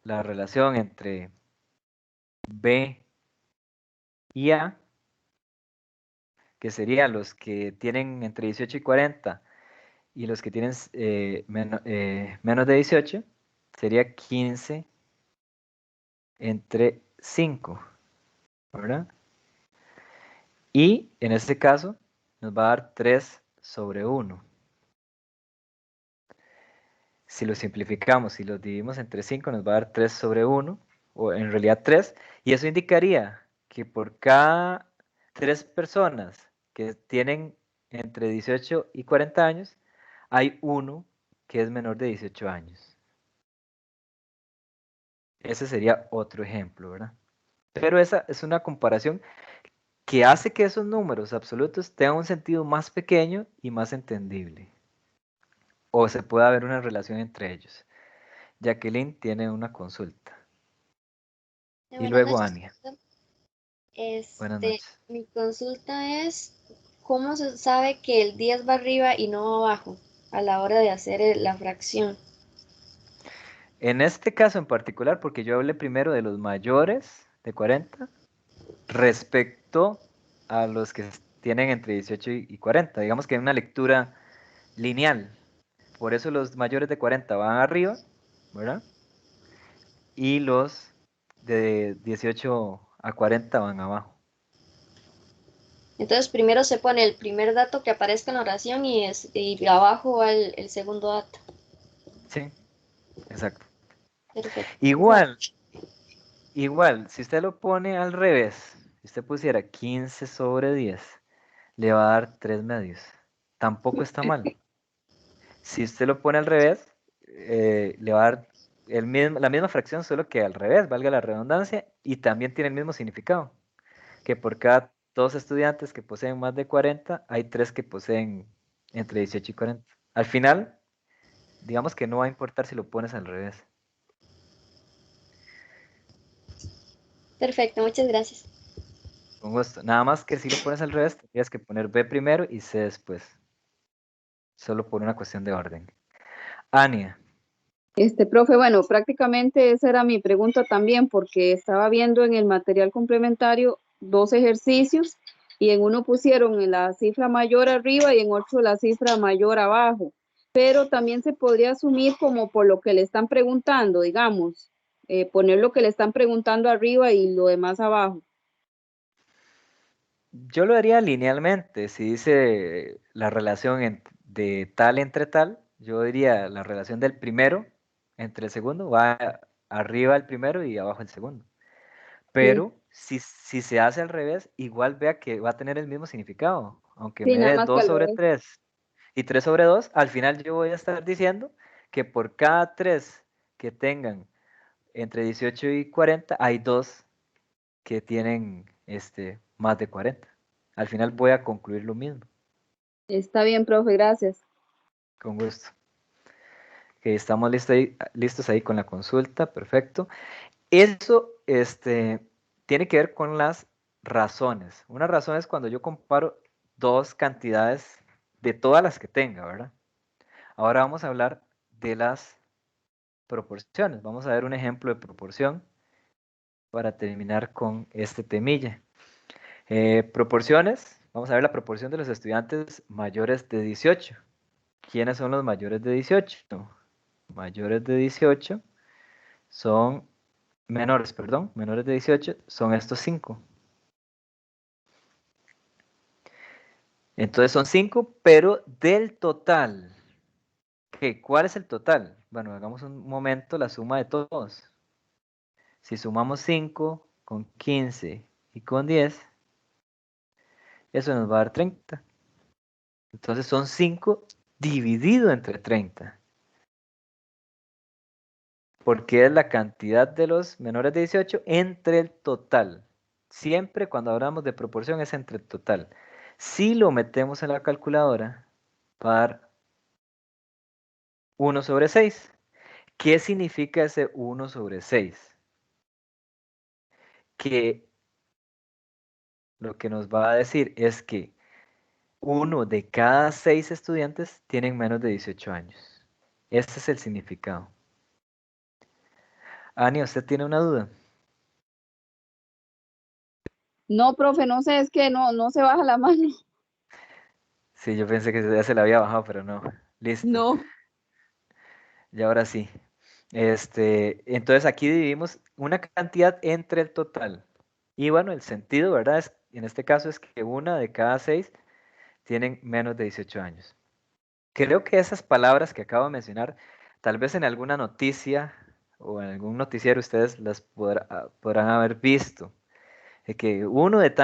Speaker 1: la relación entre B y A, que serían los que tienen entre 18 y 40 y los que tienen menos de 18, sería 15 entre 5, ¿verdad? Y en este caso nos va a dar 3 sobre 1. Si lo simplificamos, si lo dividimos entre 5, nos va a dar 3 sobre 1, o en realidad 3, y eso indicaría que por cada 3 personas que tienen entre 18 y 40 años, hay uno que es menor de 18 años. Ese sería otro ejemplo, ¿verdad? Pero esa es una comparación que hace que esos números absolutos tengan un sentido más pequeño y más entendible. O se pueda ver una relación entre ellos. Jacqueline tiene una consulta. Y
Speaker 9: Buenas
Speaker 1: luego
Speaker 9: noches,
Speaker 1: Ania.
Speaker 9: profesor.
Speaker 1: Buenas noches.
Speaker 9: Mi consulta es, ¿cómo se sabe que el 10 va arriba y no va abajo a la hora de hacer la fracción?
Speaker 1: En este caso en particular, porque yo hablé primero de los mayores de 40 respecto a los que tienen entre 18 y 40. Digamos que hay una lectura lineal. Por eso los mayores de 40 van arriba, ¿verdad? Y los de 18 a 40 van abajo.
Speaker 9: Entonces primero se pone el primer dato que aparezca en la oración y abajo va el segundo dato.
Speaker 1: Sí, exacto.
Speaker 9: Perfecto.
Speaker 1: Igual, si usted lo pone al revés, si usted pusiera 15 sobre 10, le va a dar 3 medios. Tampoco está mal. Si usted lo pone al revés, le va a dar la misma fracción, solo que al revés, valga la redundancia, y también tiene el mismo significado. Que por cada 2 estudiantes que poseen más de 40, hay 3 que poseen entre 18 y 40. Al final, digamos que no va a importar si lo pones al revés.
Speaker 9: Perfecto, muchas gracias.
Speaker 1: Con gusto. Nada más que si lo pones al revés, tendrías que poner B primero y C después. Solo por una cuestión de orden. Ania.
Speaker 7: Profe, bueno, prácticamente esa era mi pregunta también, porque estaba viendo en el material complementario 2 ejercicios y en uno pusieron la cifra mayor arriba y en otro la cifra mayor abajo, pero también se podría asumir como por lo que le están preguntando, digamos, poner lo que le están preguntando arriba y lo demás abajo.
Speaker 1: Yo lo haría linealmente. Si dice la relación de tal entre tal, yo diría la relación del primero entre el segundo, va arriba el primero y abajo el segundo.
Speaker 7: Sí,
Speaker 1: Pero si se hace al revés, igual vea que va a tener el mismo significado. Aunque
Speaker 7: sí,
Speaker 1: me
Speaker 7: nada
Speaker 1: dé
Speaker 7: más que
Speaker 1: 2
Speaker 7: al
Speaker 1: sobre
Speaker 7: revés.
Speaker 1: 3 y 3 sobre 2, al final yo voy a estar diciendo que por cada 3 que tengan entre 18 y 40, hay 2 que tienen más de 40. Al final voy a concluir lo mismo.
Speaker 7: Está bien, profe, gracias.
Speaker 1: Con gusto. Que estamos listos ahí con la consulta, perfecto. Eso tiene que ver con las razones. Una razón es cuando yo comparo dos cantidades de todas las que tenga, ¿verdad? Ahora vamos a hablar de las proporciones. Vamos a ver un ejemplo de proporción para terminar con este temilla. Proporciones, vamos a ver la proporción de los estudiantes mayores de 18. ¿Quiénes son los mayores de 18? Mayores de 18 son menores, perdón, menores de 18 son estos 5. Entonces son 5, pero del total. ¿Cuál es el total? Bueno, hagamos un momento la suma de todos. Si sumamos 5 con 15 y con 10, eso nos va a dar 30. Entonces son 5 dividido entre 30. Porque es la cantidad de los menores de 18 entre el total. Siempre cuando hablamos de proporción es entre el total. Si lo metemos en la calculadora, va a dar 1 sobre 6. ¿Qué significa ese 1 sobre 6? Que lo que nos va a decir es que 1 de cada 6 estudiantes tienen menos de 18 años. Este es el significado. Ani, ¿usted tiene una duda?
Speaker 7: No, profe, no sé, es que no se baja la mano.
Speaker 1: Sí, yo pensé que ya se la había bajado, pero no. Listo.
Speaker 7: No.
Speaker 1: Y ahora sí. Entonces aquí dividimos una cantidad entre el total. Y bueno, el sentido, ¿verdad? Es en este caso es que 1 de cada 6 tienen menos de 18 años. Creo que esas palabras que acabo de mencionar, tal vez en alguna noticia o en algún noticiero ustedes las podrán haber visto. De que uno de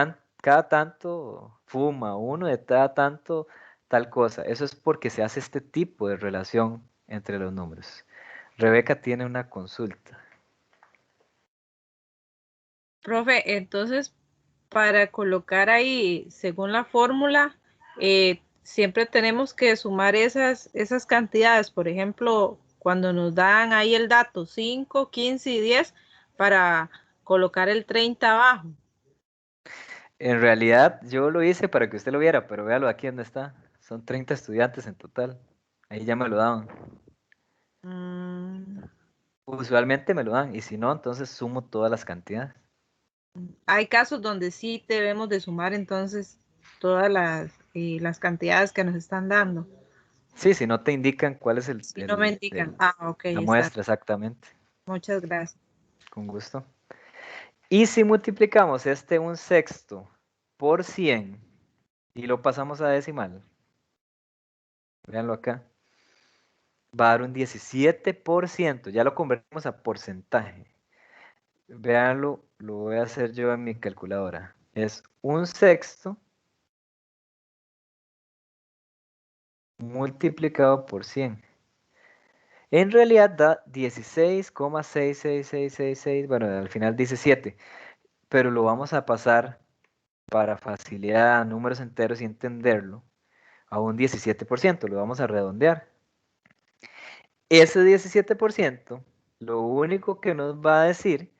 Speaker 1: cada tanto fuma, uno de cada tanto tal cosa. Eso es porque se hace este tipo de relación entre los números. Rebeca tiene una consulta.
Speaker 3: Profe, entonces, para colocar ahí, según la fórmula, siempre tenemos que sumar esas cantidades. Por ejemplo, cuando nos dan ahí el dato 5, 15 y 10 para colocar el 30 abajo.
Speaker 1: En realidad yo lo hice para que usted lo viera, pero véalo aquí donde está. Son 30 estudiantes en total. Ahí ya me lo daban.
Speaker 3: Mm,
Speaker 1: Usualmente me lo dan y si no, entonces sumo todas las cantidades.
Speaker 3: hay casos donde sí debemos de sumar entonces todas las cantidades que nos están dando.
Speaker 1: Sí, si no te indican cuál es
Speaker 3: Si no me indican. Ok,
Speaker 1: la
Speaker 3: está.
Speaker 1: muestra exactamente.
Speaker 3: Muchas gracias.
Speaker 1: Con gusto. Y si multiplicamos este 1/6 por 100 y lo pasamos a decimal, véanlo acá, va a dar un 17%, ya lo convertimos a porcentaje. Véanlo, lo voy a hacer yo en mi calculadora. Es 1/6 multiplicado por 100. En realidad da 16,66666, bueno, al final dice 7, pero lo vamos a pasar para facilidad a números enteros y entenderlo a un 17%, lo vamos a redondear. Ese 17%, lo único que nos va a decir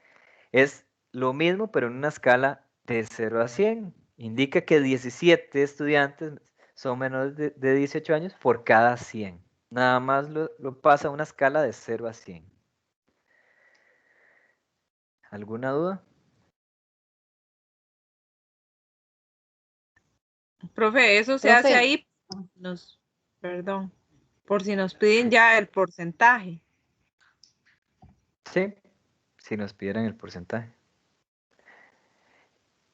Speaker 1: es lo mismo, pero en una escala de 0 a 100. Indica que 17 estudiantes son menores de 18 años por cada 100. Nada más lo pasa a una escala de 0 a 100. ¿Alguna duda?
Speaker 3: Profe, eso se hace
Speaker 4: Profe,
Speaker 3: ahí, perdón, por si nos piden ya el porcentaje.
Speaker 1: Sí, si nos pidieran el porcentaje.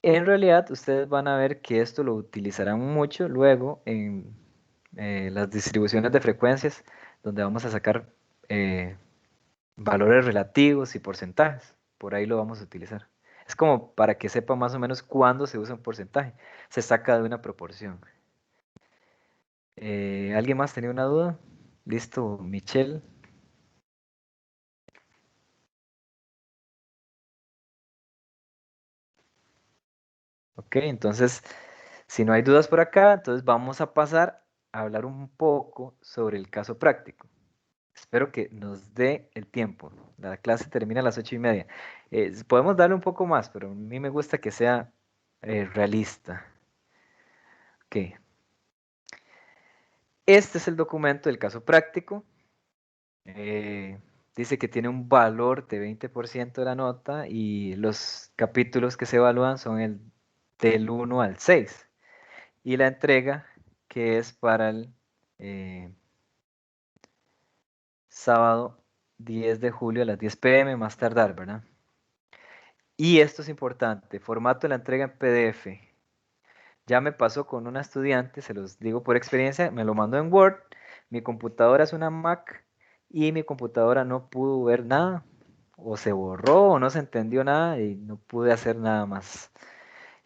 Speaker 1: En realidad, ustedes van a ver que esto lo utilizarán mucho luego en las distribuciones de frecuencias, donde vamos a sacar valores relativos y porcentajes. Por ahí lo vamos a utilizar. Es como para que sepa más o menos cuándo se usa un porcentaje. Se saca de una proporción. ¿Alguien más tenía una duda? ¿Listo, Michelle? Ok, entonces, si no hay dudas por acá, entonces vamos a pasar a hablar un poco sobre el caso práctico. Espero que nos dé el tiempo. La clase termina a las 8:30. Podemos darle un poco más, pero a mí me gusta que sea realista. Ok. Este es el documento del caso práctico. Dice que tiene un valor de 20% de la nota y los capítulos que se evalúan son del 1 al 6. Y la entrega que es para el sábado 10 de julio a las 10 p.m. más tardar, ¿verdad? Y esto es importante, formato de la entrega en PDF. Ya me pasó con una estudiante, se los digo por experiencia, me lo mandó en Word, mi computadora es una Mac y mi computadora no pudo ver nada, o se borró o no se entendió nada y no pude hacer nada más.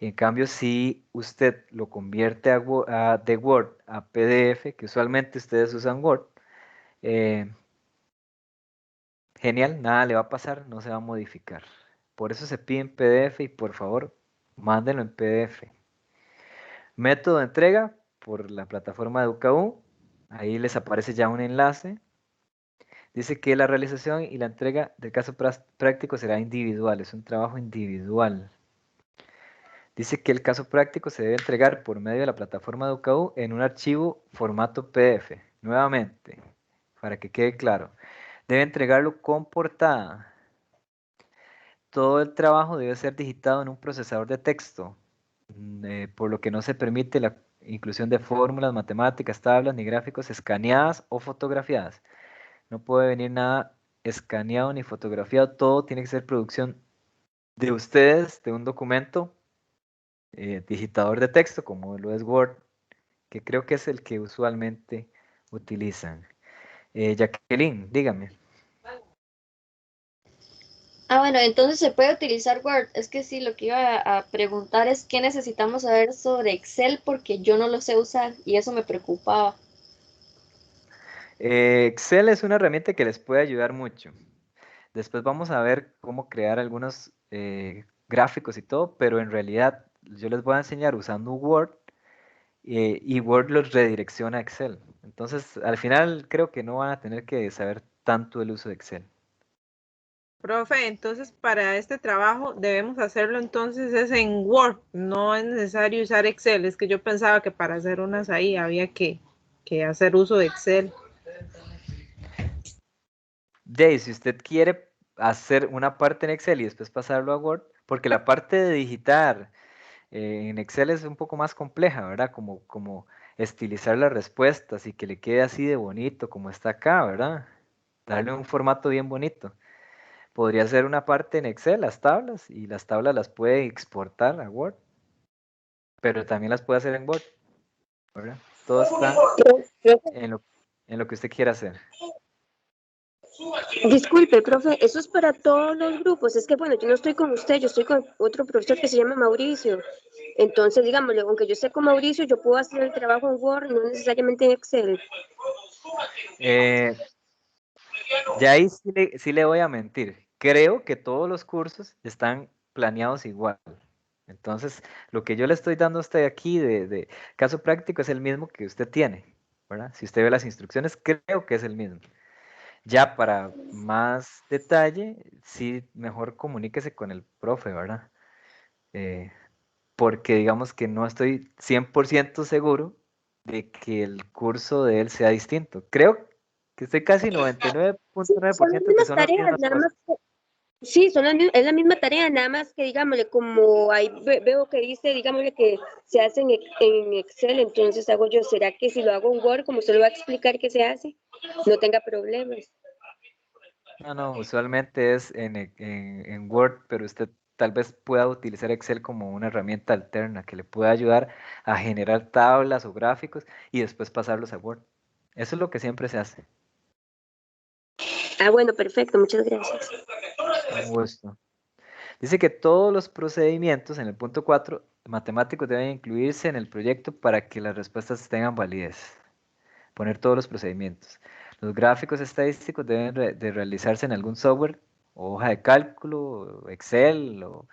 Speaker 1: En cambio, si usted lo convierte de Word a PDF, que usualmente ustedes usan Word, genial, nada le va a pasar, no se va a modificar. Por eso se pide en PDF y por favor, mándenlo en PDF. Método de entrega por la plataforma de UKU. Ahí les aparece ya un enlace. Dice que la realización y la entrega del caso práctico será individual, es un trabajo individual. Dice que el caso práctico se debe entregar por medio de la plataforma de UKU en un archivo formato PDF. Nuevamente, para que quede claro, debe entregarlo con portada. Todo el trabajo debe ser digitado en un procesador de texto, por lo que no se permite la inclusión de fórmulas, matemáticas, tablas ni gráficos escaneadas o fotografiadas. No puede venir nada escaneado ni fotografiado, todo tiene que ser producción de ustedes, de un documento digitador de texto, como lo es Word, que creo que es el que usualmente utilizan. Jacqueline, dígame.
Speaker 9: Ah, bueno, entonces se puede utilizar Word. Es que sí, lo que iba a preguntar es qué necesitamos saber sobre Excel porque yo no lo sé usar y eso me preocupaba.
Speaker 1: Excel es una herramienta que les puede ayudar mucho. Después vamos a ver cómo crear algunos gráficos y todo, pero en realidad yo les voy a enseñar usando Word y Word los redirecciona a Excel. Entonces, al final creo que no van a tener que saber tanto el uso de Excel.
Speaker 3: Profe, entonces para este trabajo debemos hacerlo entonces es en Word, no es necesario usar Excel. Es que yo pensaba que para hacer unas ahí había que hacer uso de Excel.
Speaker 1: Jay, si usted quiere hacer una parte en Excel y después pasarlo a Word, porque la parte de digitar en Excel es un poco más compleja, ¿verdad? Como estilizar las respuestas y que le quede así de bonito como está acá, ¿verdad? Darle un formato bien bonito. Podría ser una parte en Excel, las tablas, y las tablas las puede exportar a Word, pero también las puede hacer en Word, ¿verdad? Todo está en lo que usted quiera hacer.
Speaker 10: Disculpe, profe, eso es para todos los grupos. Es que, bueno, yo no estoy con usted, yo estoy con otro profesor que se llama Mauricio. Entonces, digámosle, aunque yo esté con Mauricio, yo puedo hacer el trabajo en Word, no necesariamente en Excel.
Speaker 1: Eh, ya ahí sí le voy a mentir. Creo que todos los cursos están planeados igual. Entonces, lo que yo le estoy dando a usted aquí de caso práctico es el mismo que usted tiene, ¿verdad? Si usted ve las instrucciones, creo que es el mismo. Ya para más detalle, sí, mejor comuníquese con el profe, ¿verdad? Porque digamos que no estoy 100% seguro de que el curso de él sea distinto. Creo que estoy casi
Speaker 10: Sí, son las
Speaker 1: 99.9% que
Speaker 10: mismas
Speaker 1: son las
Speaker 10: tareas,
Speaker 1: mismas
Speaker 10: nada
Speaker 1: cosas.
Speaker 10: más que, sí, es la misma tarea, nada más que, digámosle, como ahí veo que dice, digámosle que se hace en Excel, entonces hago yo, ¿será que si lo hago en Word, como se lo va a explicar que se hace, no tenga problemas?
Speaker 1: No, usualmente es en Word, pero usted tal vez pueda utilizar Excel como una herramienta alterna que le pueda ayudar a generar tablas o gráficos y después pasarlos a Word. Eso es lo que siempre se hace.
Speaker 10: Ah, bueno, perfecto, muchas gracias.
Speaker 1: Un gusto. Dice que todos los procedimientos en el punto 4 matemáticos deben incluirse en el proyecto para que las respuestas tengan validez. Poner todos los procedimientos. Los gráficos estadísticos deben de realizarse en algún software, o hoja de cálculo, Excel, o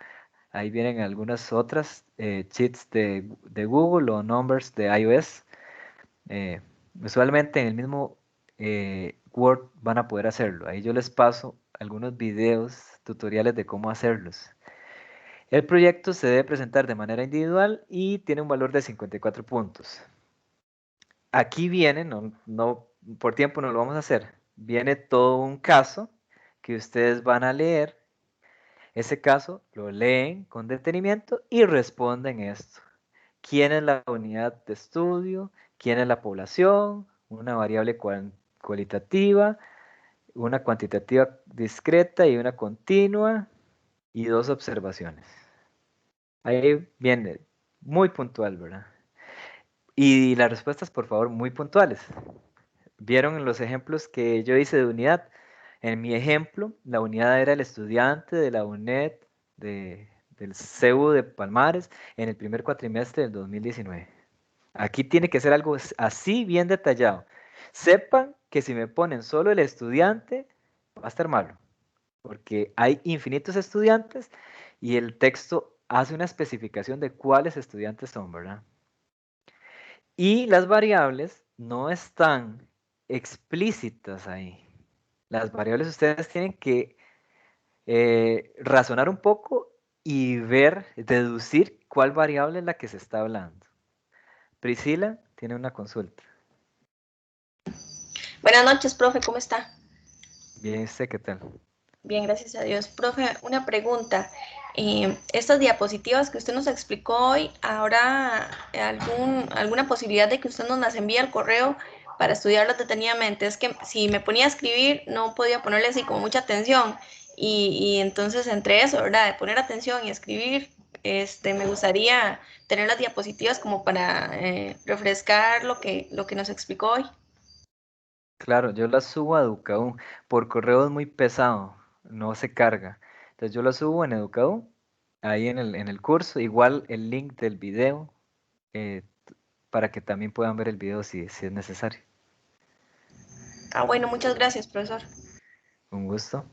Speaker 1: ahí vienen algunas otras cheats de Google o numbers de iOS. Eh, Usualmente en el mismo Word van a poder hacerlo. Ahí yo les paso algunos videos, tutoriales de cómo hacerlos. El proyecto se debe presentar de manera individual y tiene un valor de 54 puntos. Aquí viene, por tiempo no lo vamos a hacer, viene todo un caso que ustedes van a leer. Ese caso lo leen con detenimiento y responden esto. ¿Quién es la unidad de estudio? ¿Quién es la población? Una variable cualitativa, una cuantitativa discreta y una continua y dos observaciones. Ahí viene, muy puntual, ¿verdad? Y las respuestas, por favor, muy puntuales. ¿Vieron los ejemplos que yo hice de unidad? En mi ejemplo, la unidad era el estudiante de la UNED del CEU de Palmares en el primer cuatrimestre del 2019. Aquí tiene que ser algo así bien detallado. Sepan que si me ponen solo el estudiante, va a estar malo, porque hay infinitos estudiantes y el texto hace una especificación de cuáles estudiantes son, ¿verdad? Y las variables no están explícitas ahí. Las variables ustedes tienen que razonar un poco y ver, deducir cuál variable es la que se está hablando. Priscila tiene una consulta.
Speaker 11: Buenas noches, profe, ¿cómo está?
Speaker 1: Bien, ¿usted qué tal?
Speaker 11: Bien, gracias a Dios. Profe, una pregunta. Estas diapositivas que usted nos explicó hoy, ¿habrá alguna posibilidad de que usted nos las envíe al correo para estudiarlas detenidamente? Es que si me ponía a escribir, no podía ponerle así como mucha atención. Y entonces entre eso, ¿verdad? De poner atención y escribir, me gustaría tener las diapositivas como para refrescar lo que nos explicó hoy.
Speaker 1: Claro, yo la subo a Educadu. Por correo es muy pesado, no se carga. Entonces yo la subo en Educadu, ahí en el curso. Igual el link del video, para que también puedan ver el video si es necesario.
Speaker 11: Bueno, muchas gracias, profesor.
Speaker 1: Un gusto.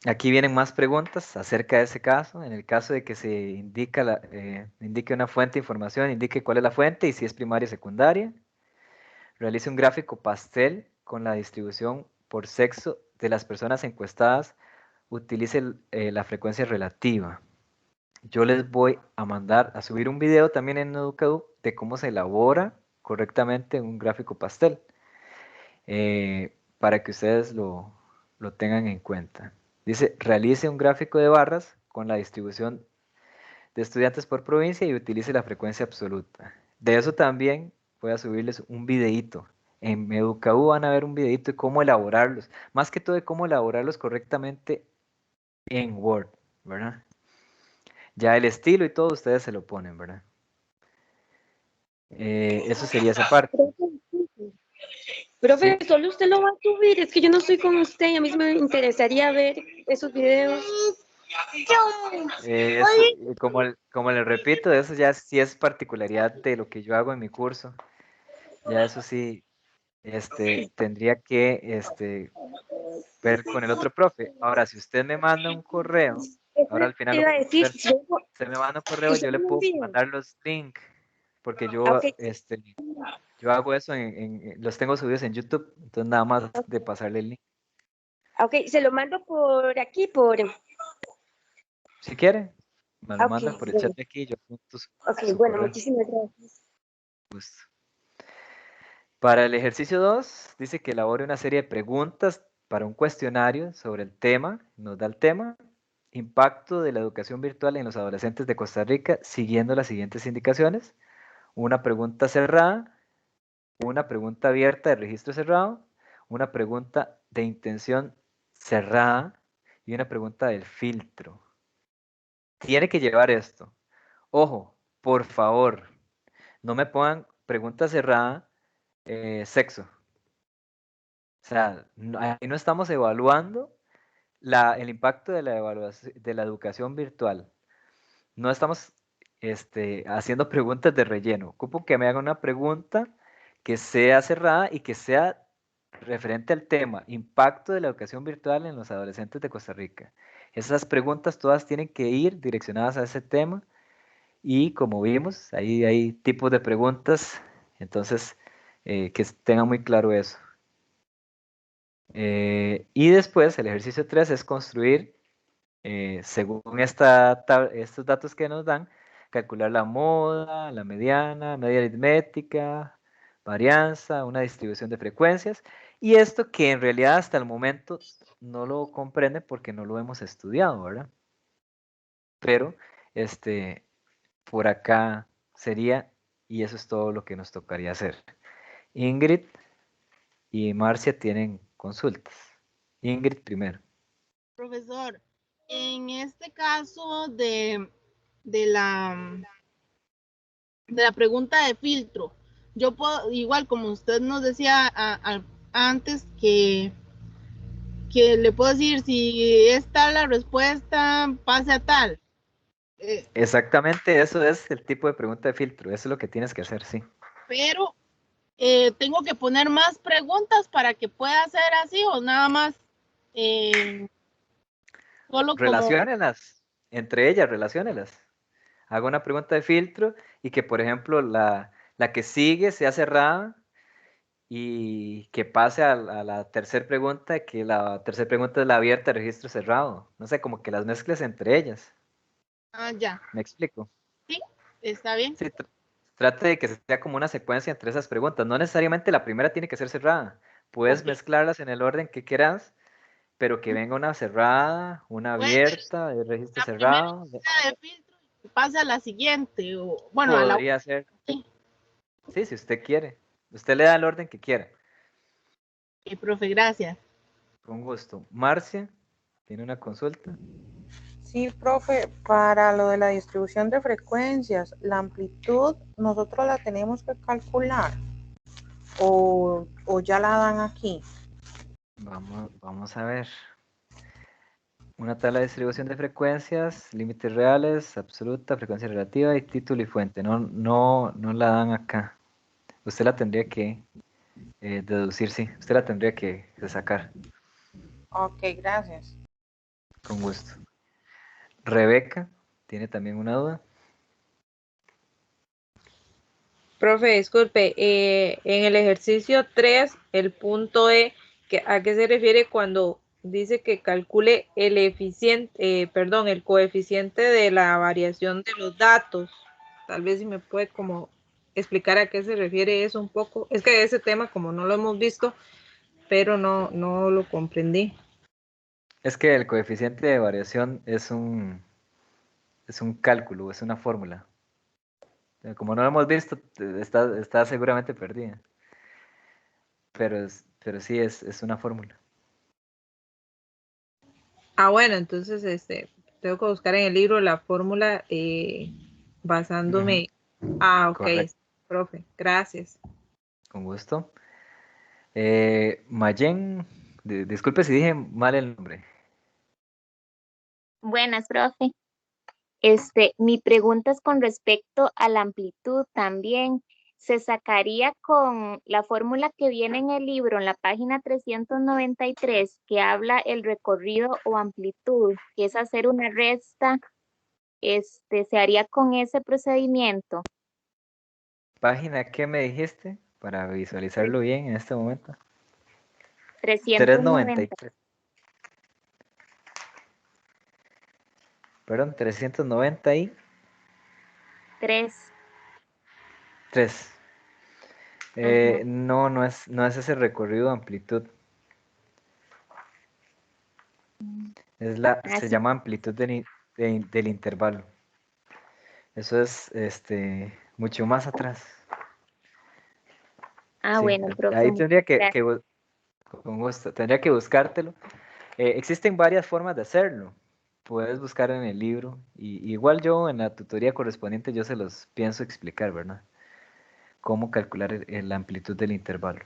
Speaker 1: Aquí vienen más preguntas acerca de ese caso. En el caso de que se indique una fuente de información, indique cuál es la fuente y si es primaria o secundaria. Realice un gráfico pastel con la distribución por sexo de las personas encuestadas. Utilice la frecuencia relativa. Yo les voy a mandar a subir un video también en Educadu de cómo se elabora correctamente un gráfico pastel, para que ustedes lo tengan en cuenta. Dice, realice un gráfico de barras con la distribución de estudiantes por provincia y utilice la frecuencia absoluta. De eso también voy a subirles un videíto. En Educadu van a ver un videíto de cómo elaborarlos, más que todo de cómo elaborarlos correctamente en Word, ¿verdad? Ya el estilo y todo ustedes se lo ponen, ¿verdad? Eso sería esa parte.
Speaker 10: Profe,
Speaker 1: Sí.
Speaker 10: solo usted lo va a subir, es que yo no estoy con usted y a mí me interesaría ver esos videos.
Speaker 1: Como les repito, eso ya sí es particularidad de lo que yo hago en mi curso. Ya eso sí, tendría que ver con el otro profe. Ahora, si usted me manda un correo,
Speaker 10: Eso
Speaker 1: ahora al final
Speaker 10: te
Speaker 1: lo
Speaker 10: iba a
Speaker 1: podemos
Speaker 10: decir,
Speaker 1: ver. Usted me manda un correo,
Speaker 10: usted
Speaker 1: yo le
Speaker 10: me
Speaker 1: puedo
Speaker 10: envía.
Speaker 1: mandar los links, porque
Speaker 10: Ok,
Speaker 1: yo hago eso, los tengo subidos en YouTube, entonces nada más de pasarle el link.
Speaker 10: ok, se lo mando por aquí, por...
Speaker 1: Si quiere, me lo
Speaker 10: Ok,
Speaker 1: manda por el chat
Speaker 10: bueno,
Speaker 1: de aquí y yo apunto
Speaker 10: ok,
Speaker 1: su
Speaker 10: bueno,
Speaker 1: correo.
Speaker 10: muchísimas gracias.
Speaker 1: Gusto. Para el ejercicio 2, dice que elabore una serie de preguntas para un cuestionario sobre el tema, nos da el tema, impacto de la educación virtual en los adolescentes de Costa Rica, siguiendo las siguientes indicaciones. Una pregunta cerrada, una pregunta abierta de registro cerrado, una pregunta de intención cerrada y una pregunta del filtro. Tiene que llevar esto. Ojo, por favor, no me pongan pregunta cerrada, sexo. O sea, ahí no estamos evaluando el impacto de la educación virtual. No estamos haciendo preguntas de relleno. Ocupo que me hagan una pregunta que sea cerrada y que sea referente al tema, impacto de la educación virtual en los adolescentes de Costa Rica. Esas preguntas todas tienen que ir direccionadas a ese tema y como vimos, ahí hay tipos de preguntas, entonces que tengan muy claro eso. Y después el ejercicio 3 es construir, según estos datos que nos dan, calcular la moda, la mediana, media aritmética, varianza, una distribución de frecuencias, y esto que en realidad hasta el momento no lo comprende porque no lo hemos estudiado, ¿verdad? Pero por acá sería, y eso es todo lo que nos tocaría hacer. Ingrid y Marcia tienen consultas. Ingrid primero.
Speaker 12: Profesor, en este caso de la pregunta de filtro, yo puedo, igual como usted nos decía antes, que le puedo decir si es tal la respuesta, pase a tal.
Speaker 1: Exactamente, eso es el tipo de pregunta de filtro, eso es lo que tienes que hacer, sí.
Speaker 12: Pero tengo que poner más preguntas para que pueda ser así o nada más solo como...
Speaker 1: Relaciónelas, entre ellas, relaciónelas. Hago una pregunta de filtro y que, por ejemplo, la que sigue sea cerrada y que pase a la tercera pregunta, que la tercera pregunta es la abierta de registro cerrado. No sé, como que las mezcles entre ellas.
Speaker 12: Ah, ya.
Speaker 1: ¿Me explico?
Speaker 12: Sí, está bien.
Speaker 1: Sí, trate de que sea como una secuencia entre esas preguntas. No necesariamente la primera tiene que ser cerrada. Puedes mezclarlas en el orden que quieras, pero que venga una cerrada, una abierta, de registro cerrado.
Speaker 12: De filtro y pase a la siguiente. O, bueno,
Speaker 1: Podría ser. Sí, si usted quiere. Usted le da el orden que quiera.
Speaker 12: Profe, gracias.
Speaker 1: Con gusto. Marcia, ¿tiene una consulta?
Speaker 2: Sí, profe, para lo de la distribución de frecuencias, la amplitud nosotros la tenemos que calcular o ya la dan aquí.
Speaker 1: Vamos a ver. Una tabla de distribución de frecuencias, límites reales, absoluta, frecuencia relativa y título y fuente. No la dan acá. Usted la tendría que deducir, sí. Usted la tendría que sacar.
Speaker 2: Ok, gracias.
Speaker 1: Con gusto. Rebeca tiene también una duda.
Speaker 3: Profe, disculpe, en el ejercicio 3, el punto E, ¿a qué se refiere cuando dice que calcule el el coeficiente de la variación de los datos? Tal vez si me puede como explicar a qué se refiere eso un poco. Es que ese tema como no lo hemos visto, pero no lo comprendí.
Speaker 1: Es que el coeficiente de variación es un cálculo, es una fórmula. Como no lo hemos visto, está seguramente perdida. Pero sí es una fórmula.
Speaker 3: Ah, bueno, entonces tengo que buscar en el libro la fórmula basándome. Ah, ok,
Speaker 1: Correcto.
Speaker 3: profe, gracias.
Speaker 1: Con gusto. Mayen, disculpe si dije mal el nombre.
Speaker 13: Buenas, profe. Mi pregunta es con respecto a la amplitud también. ¿Se sacaría con la fórmula que viene en el libro, en la página 393, que habla el recorrido o amplitud, que es hacer una resta? ¿Se haría con ese procedimiento?
Speaker 1: ¿Página qué me dijiste? Para visualizarlo bien en este momento.
Speaker 13: 390.
Speaker 1: 393. Perdón, 393.
Speaker 13: 3.
Speaker 1: No es ese recorrido de amplitud. Se llama amplitud del intervalo. Eso es mucho más atrás.
Speaker 13: Ah,
Speaker 1: Sí,
Speaker 13: bueno, profe.
Speaker 1: ahí tendría
Speaker 13: Gracias.
Speaker 1: con gusto, tendría que buscártelo. Existen varias formas de hacerlo. Puedes buscar en el libro. Y igual yo en la tutoría correspondiente yo se los pienso explicar, ¿verdad? Cómo calcular la amplitud del intervalo.